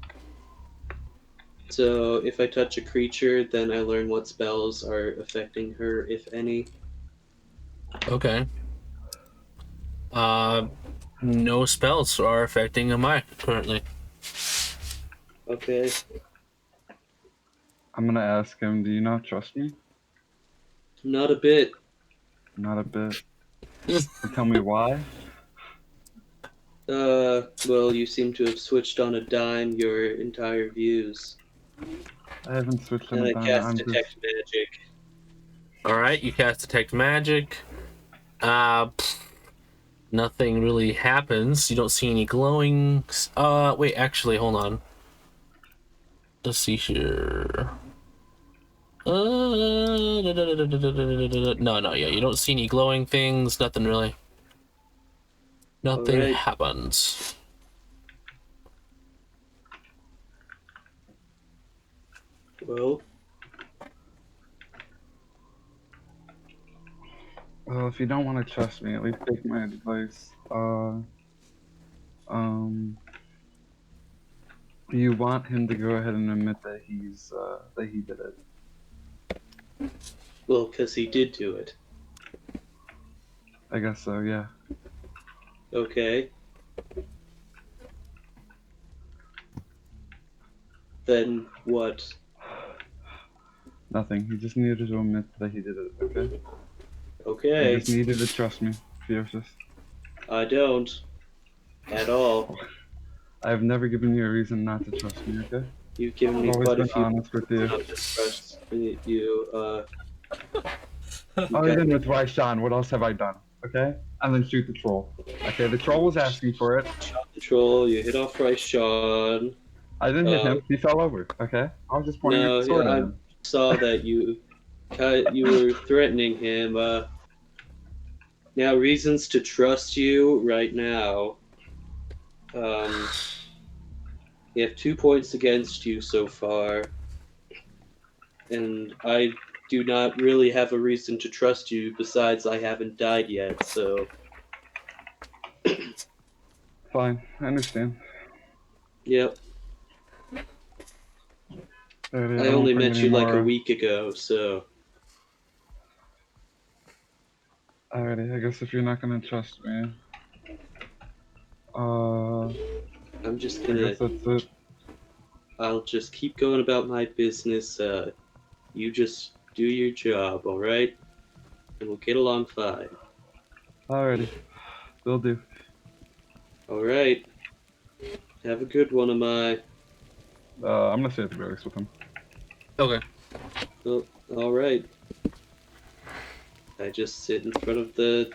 So if I touch a creature, then I learn what spells are affecting her, if any. Okay. No spells are affecting Amai currently. Okay. I'm gonna ask him, do you not trust me? Not a bit. Not a bit. Tell me why? Well, you seem to have switched on a dime your entire views. I haven't switched on a And dime. I cast Detect Magic. Alright, you cast Detect Magic. Nothing really happens. You don't see any glowing... wait, actually, hold on. Let's see here. No, yeah, you don't see any glowing things, nothing really. Nothing Alright. happens. Well, Well, if you don't want to trust me, at least take my advice. You want him to go ahead and admit that that he did it. well, because he did do it. I guess so, yeah. Okay. Then what? Nothing. He just needed to admit that he did it, okay? You Okay. just needed to trust me, Fiercest. I don't. At all. I've never given you a reason not to trust me, okay? You've given me I've always quite a been few honest with you. not to trust you. Other than with Raishan, what else have I done? Okay? And then shoot the troll. Okay, the troll was asking for it. Shot the troll, you hit off Raishan. I didn't hit him. He fell over. Okay? I was just pointing at the sword at I him. saw that you were threatening him. Now, reasons to trust you right now. You have 2 points against you so far. And I do not really have a reason to trust you besides I haven't died yet, so... Fine, I understand. Yep. Alrighty, I don't only bring met any you like a more- week ago, so... Alrighty, I guess if you're not gonna trust me, I'm just I gonna... guess that's it. I'll just keep going about my business. You just do your job, alright? And we'll get along fine. Alrighty, will do. Alright. Have a good one, Amai. I'm gonna stay at the barracks with him. Okay. Well, alright. I just sit in front of the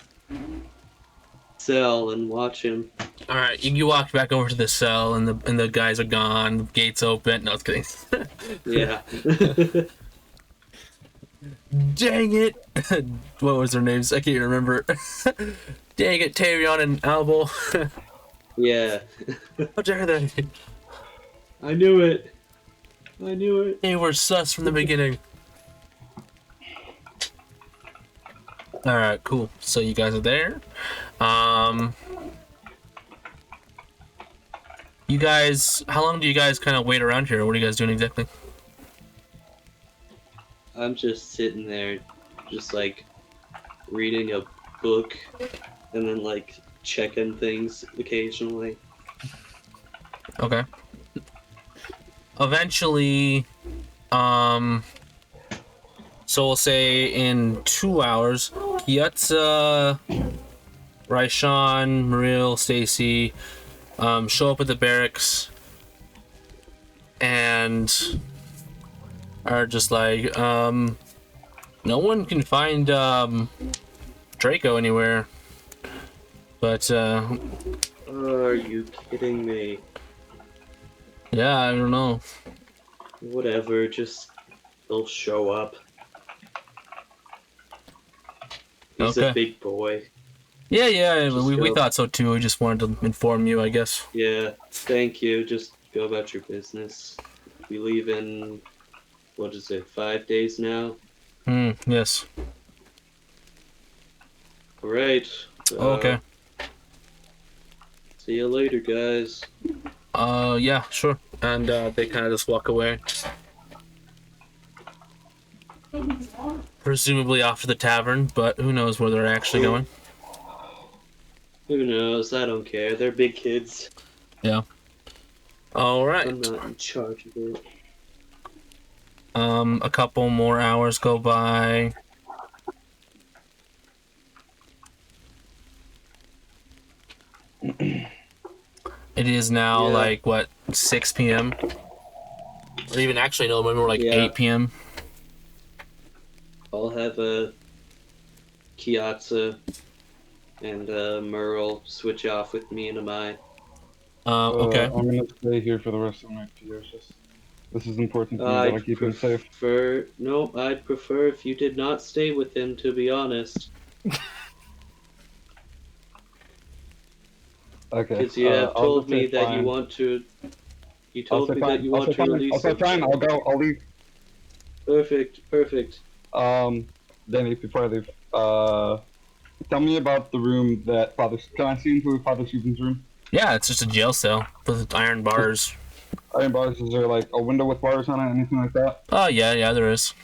cell and watch him. All right, you walk back over to the cell, and the guys are gone. The gates open. No, I was kidding. Yeah. Dang it! What was their names? I can't remember. Dang it, Tavern and Albo. Yeah. How dare they? I knew it. I knew it. They were sus from the beginning. All right, cool. So you guys are there. You guys, how long do you guys kind of wait around here? What are you guys doing exactly? I'm just sitting there, just like reading a book and then like checking things occasionally. Okay. Eventually, so we'll say in 2 hours, Kietza, Raishan, Maril, Stacy, show up at the barracks and are just like, no one can find Draco anywhere. But Are you kidding me? yeah, I don't know. Whatever, just he'll show up. He's a Okay. big boy. Yeah, Just we go. thought so too. We just wanted to inform you, I guess. Yeah, thank you. Just go about your business. We leave in, what is it, 5 days now? Yes. Alright. Okay. See you later, guys. Yeah, sure. And they kind of just walk away. Presumably off to the tavern, but who knows where they're actually going. Who knows? I don't care. They're big kids. Yeah. All right. I'm not in charge of it. A couple more hours go by. It is now Yeah. like what, 6 p.m. Or even actually no, maybe more like Yeah. 8 p.m. I'll have a Kiatsa and Merle switch off with me and Amai. Okay. I'm gonna stay here for the rest of my Fiercest. This is important to me that I keep him safe. No, I'd prefer if you did not stay with him, to be honest. Okay. Because you have told me that fine. you want to... You told me that you want to release I'll say fine, I'll go, I'll leave. Perfect. Danny, before I leave, tell me about the room that can I see into Father Stephen's room? Yeah, it's just a jail cell with iron bars. Iron bars, is there like a window with bars on it, anything like that? Oh, yeah, there is.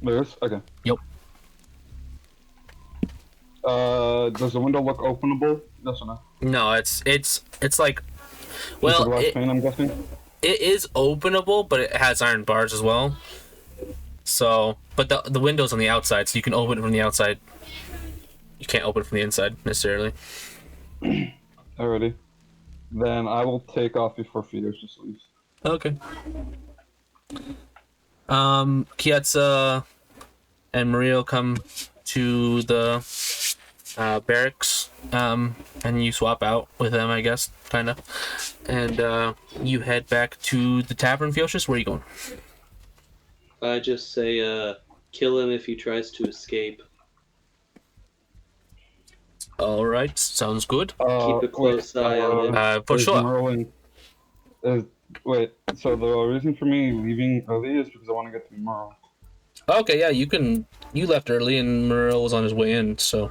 There is? Okay. Yep. Does the window look openable? Yes or no? No, it's like, well, I'm guessing? It is openable, but it has iron bars as well. So, but the window's on the outside, so you can open it from the outside. You can't open it from the inside, necessarily. Alrighty. Then I will take off before Fetus just leaves. Okay. Kietza and Mario come to the barracks, and you swap out with them, I guess, kind of. And you head back to the tavern, Feocius. Where are you going? I just say, kill him if he tries to escape. All right, sounds good. Keep a close eye on him. For sure. Merlin, wait, so the reason for me leaving early is because I want to get to Merle. Okay, yeah, you left early and Merle was on his way in, so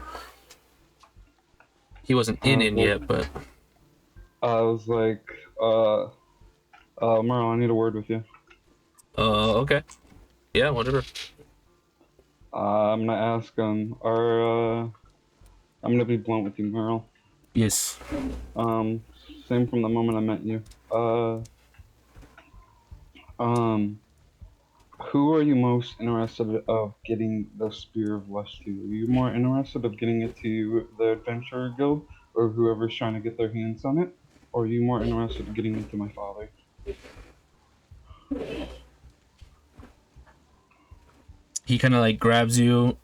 he wasn't in yet, but I was like, Merle, I need a word with you. Okay. Yeah, whatever. I'm gonna ask him, I'm gonna be blunt with you, Merle. Yes. Same from the moment I met you. Who are you most interested of getting the Spear of Lush to? Are you more interested of getting it to the Adventurer Guild, or whoever's trying to get their hands on it? Or are you more interested in getting it to my father? He kind of like grabs you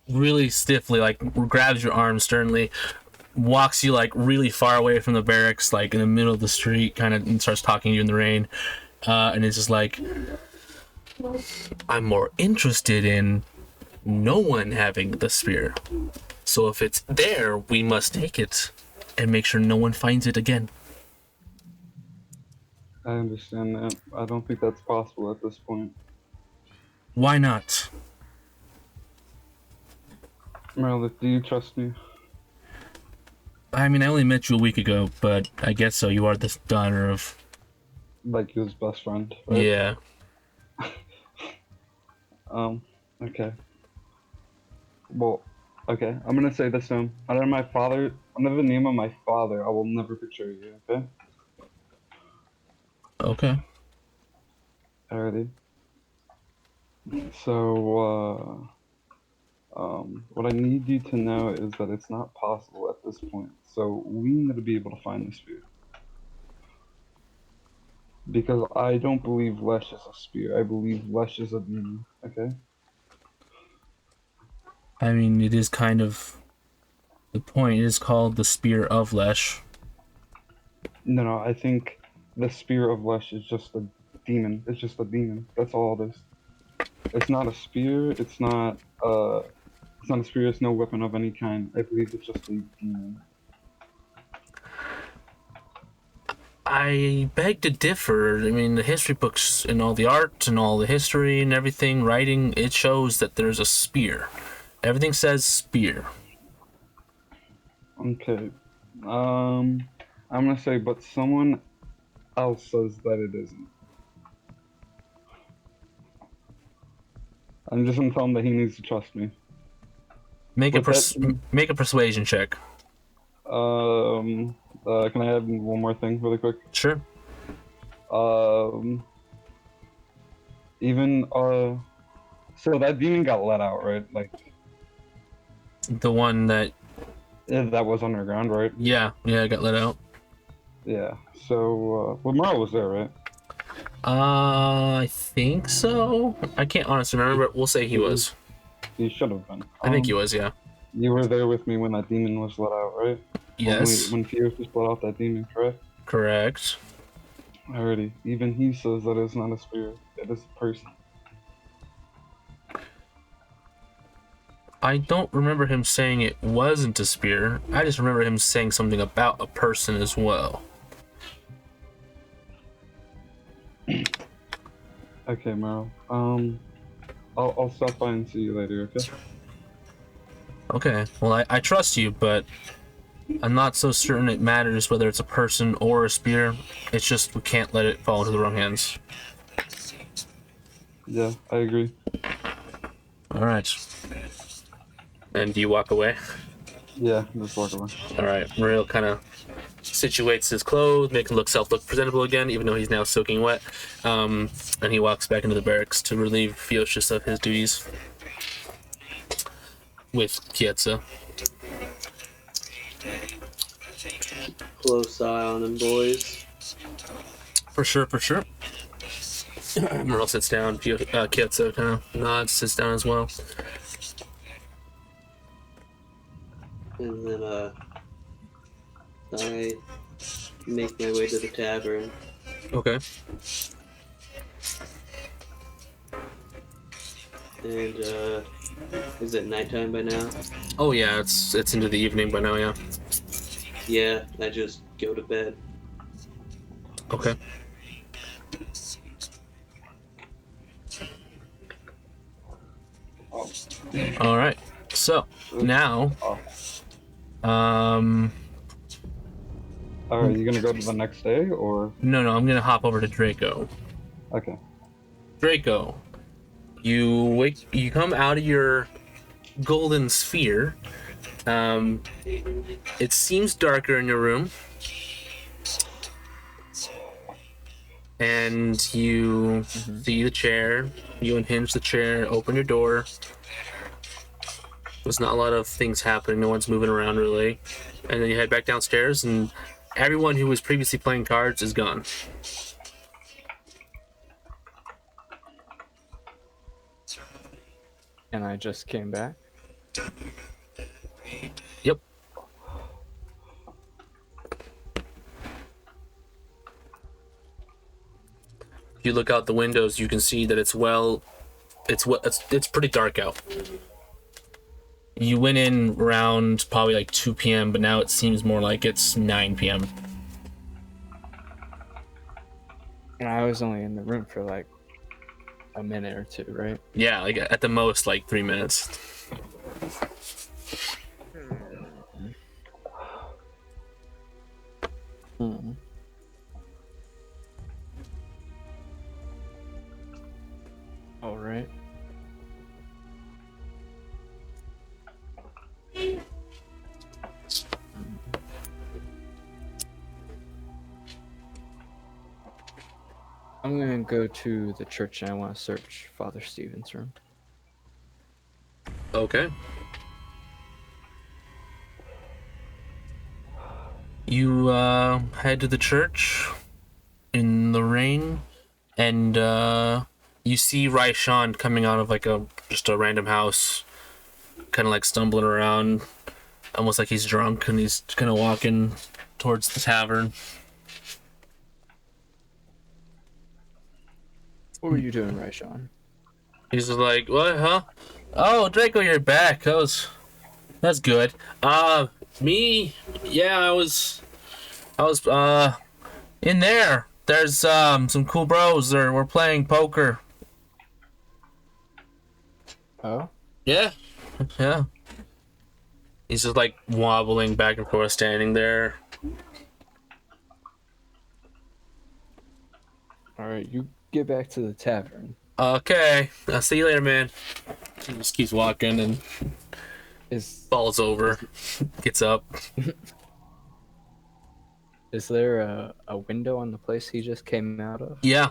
really stiffly, like grabs your arm sternly, walks you like really far away from the barracks, like in the middle of the street, kind of, and starts talking to you in the rain. And it's just like, I'm more interested in no one having the spear. So if it's there, we must take it and make sure no one finds it again. I understand that. I don't think that's possible at this point. Why not? Meredith, do you trust me? I mean, I only met you a week ago, but I guess so. You are the daughter of... Like his best friend, right? Yeah. Okay. Well, okay. I'm gonna say this to him. Under the name of my father, I will never betray you, okay? Okay. Alrighty. So, what I need you to know is that it's not possible at this point. So, we need to be able to find the spear. Because I don't believe Lesh is a spear. I believe Lesh is a demon, okay? I mean, it is kind of the point. It is called the Spear of Lesh. No, I think the Spear of Lesh is just a demon. It's just a demon. That's all it is. It's not a spear. It's not a spear. It's no weapon of any kind. I believe it's just a demon. I beg to differ. I mean, the history books and all the art and all the history and everything, writing, it shows that there's a spear. Everything says spear. Okay. I'm gonna say, but someone else says that it isn't. I'm just gonna tell him that he needs to trust me. Make a persuasion check. Can I add one more thing really quick? Sure. So that demon got let out, right? Like the one that was underground, right? Yeah, it got let out. Yeah. So Merle was there, right? I think so. I can't honestly remember, but we'll say he was. He should have been. I think he was, yeah. You were there with me when that demon was let out, right? Yes. When Fjeld just let out that demon, correct? Correct. Alrighty. Even he says that it's not a spirit. It is a person. I don't remember him saying it wasn't a spear. I just remember him saying something about a person as well. Okay, Meryl. I'll stop by and see you later, okay? Okay, well, I trust you, but I'm not so certain it matters whether it's a person or a spear. It's just we can't let it fall into the wrong hands. Yeah, I agree. Alright. And do you walk away? Yeah, just walk away. Alright, Muriel kind of situates his clothes, make him look presentable again, even though he's now soaking wet. And he walks back into the barracks to relieve Feotius of his duties with Kietza. Close eye on them, boys. For sure. Muriel sits down, Kietza kind of nods, sits down as well. And then, I make my way to the tavern. Okay. And, is it nighttime by now? Oh yeah, it's into the evening by now, yeah. Yeah, I just go to bed. Okay. Alright. So now Alright, you gonna go to the next day, or? no, I'm gonna hop over to Draco. Okay. Draco, you come out of your golden sphere. It seems darker in your room, and you see the chair. You unhinge the chair, open your door. There's not a lot of things happening. No one's moving around really, and then you head back downstairs, and everyone who was previously playing cards is gone. And I just came back. Yep. If you look out the windows, you can see that it's pretty dark out. You went in around probably like 2 p.m., but now it seems more like it's 9 p.m. And I was only in the room for like a minute or two, right? Yeah, like at the most like 3 minutes. Hmm. All right. I'm gonna go to the church and I want to search Father Stephen's room. Okay. You head to the church in the rain, and you see Raishan coming out of like just a random house, kind of like stumbling around, almost like he's drunk, and he's kind of walking towards the tavern. What were you doing, Raishan? He's just like, what, huh? Oh, Draco, you're back. That's good. Me? Yeah, I was in there. There's some cool bros. We're playing poker. Oh? Yeah. Yeah. He's just like wobbling back and forth, standing there. Alright, you get back to the tavern. Okay. I'll see you later, man. He just keeps walking and falls over, gets up. Is there a window on the place he just came out of? Yeah.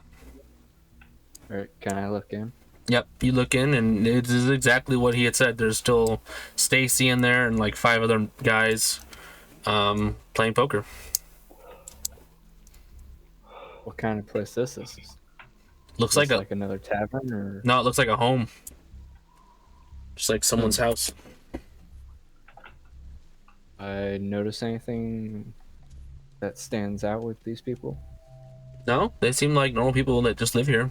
Alright, can I look in? Yep, you look in, and it is exactly what he had said. There's still Stacy in there and like 5 other guys playing poker. What kind of place this is? Looks Is like this like another tavern, or? No, it looks like a home. Just like someone's house. I notice anything that stands out with these people? No, they seem like normal people that just live here.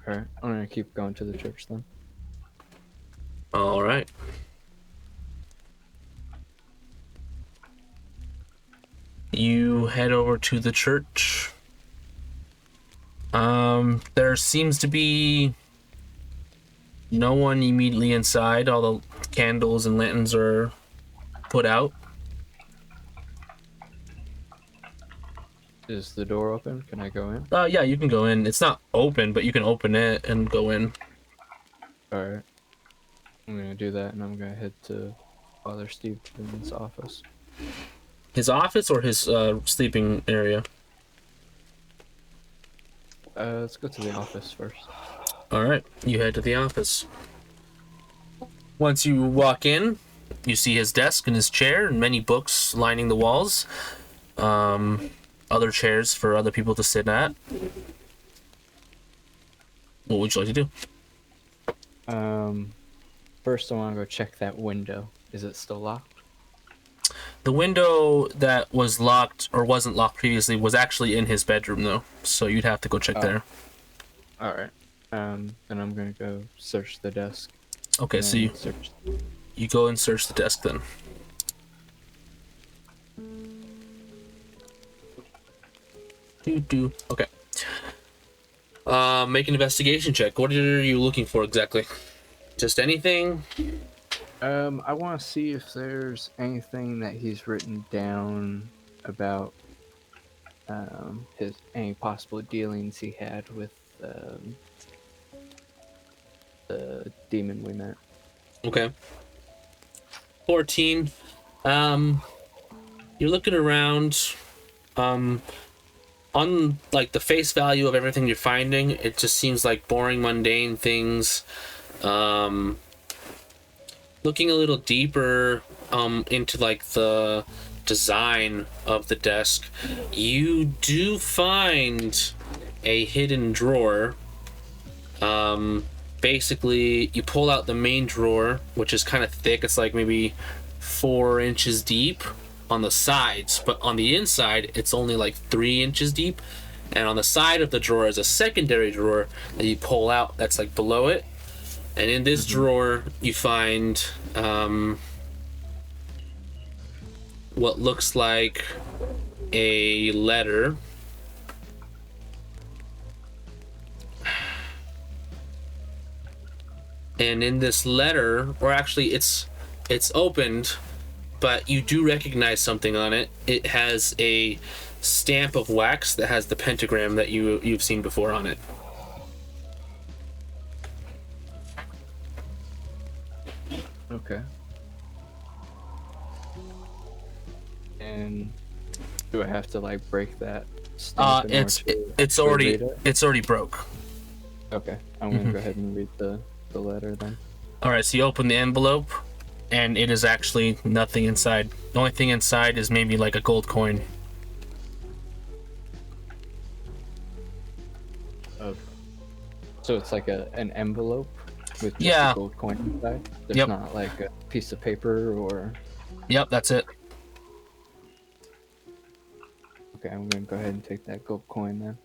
Okay, I'm gonna keep going to the church then. All right. You head over to the church. There seems to be no one immediately inside. All the candles and lanterns are put out. Is the door open? Can I go in? Yeah, you can go in. It's not open, but you can open it and go in. Alright. I'm gonna do that, and I'm gonna head to Father Stephen's office. His office or his sleeping area? Let's go to the office first. All right, you head to the office. Once you walk in, you see his desk and his chair and many books lining the walls. Other chairs for other people to sit at. What would you like to do? First I want to go check that window. Is it still locked? The window that was locked or wasn't locked previously was actually in his bedroom, though. So you'd have to go check there. All right. Then I'm gonna go search the desk. Okay, so you go and search the desk then. Okay. Make an investigation check. What are you looking for exactly? Just anything? I want to see if there's anything that he's written down about any possible dealings he had with the demon we met. Okay. 14. You're looking around. On like the face value of everything you're finding, it just seems like boring, mundane things. Looking a little deeper into like the design of the desk, you do find a hidden drawer. Basically, you pull out the main drawer, which is kind of thick. It's like maybe 4 inches deep on the sides, but on the inside it's only like 3 inches deep, and on the side of the drawer is a secondary drawer that you pull out that's like below it, and in this drawer you find what looks like a letter. And in this letter, or actually it's opened, but you do recognize something on it. It has a stamp of wax that has the pentagram that you've seen before on it. Okay. And do I have to like break that stamp in it's already broke. Okay, I'm gonna go ahead and read the letter then. All right, so you open the envelope, and it is actually nothing inside. The only thing inside is maybe like a gold coin. Okay. So it's like an envelope with just a gold coin inside? There's not like a piece of paper or... Yep, that's it. Okay, I'm gonna go ahead and take that gold coin then.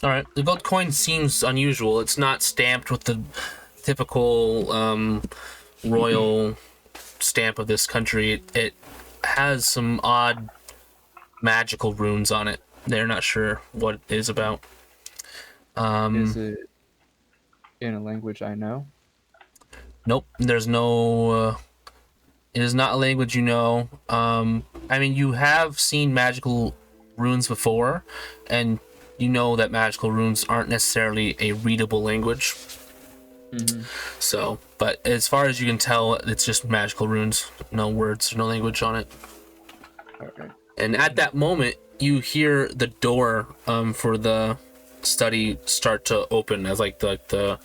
All right, the gold coin seems unusual. It's not stamped with the typical royal stamp of this country. It has some odd magical runes on it. They're not sure what it is about. Is it in a language I know? Nope, there's no... it is not a language you know. I mean, you have seen magical runes before, and you know that magical runes aren't necessarily a readable language. So, but as far as you can tell, it's just magical runes, no words, no language on it. Okay. And at that moment, you hear the door for the study start to open as like the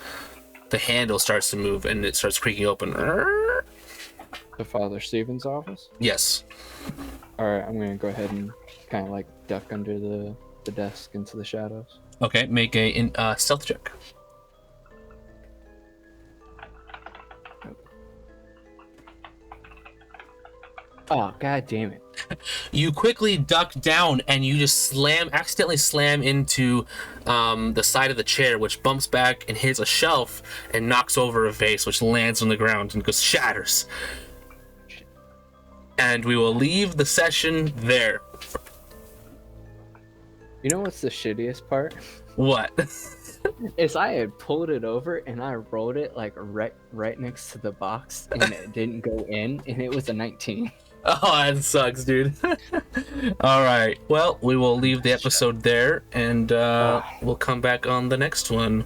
handle starts to move and it starts creaking open. The Father Stephen's office? Yes. Alright, I'm gonna go ahead and kind of like duck under the desk into the shadows. Okay, make a stealth check. Oh, god damn it. You quickly duck down and you just accidentally slam into the side of the chair, which bumps back and hits a shelf and knocks over a vase, which lands on the ground and goes shatters. And we will leave the session there. You know what's the shittiest part? What? Is I had pulled it over and I rolled it like right next to the box and it didn't go in and it was a 19. Oh, that sucks, dude. All right. Well, we will leave the episode there and we'll come back on the next one.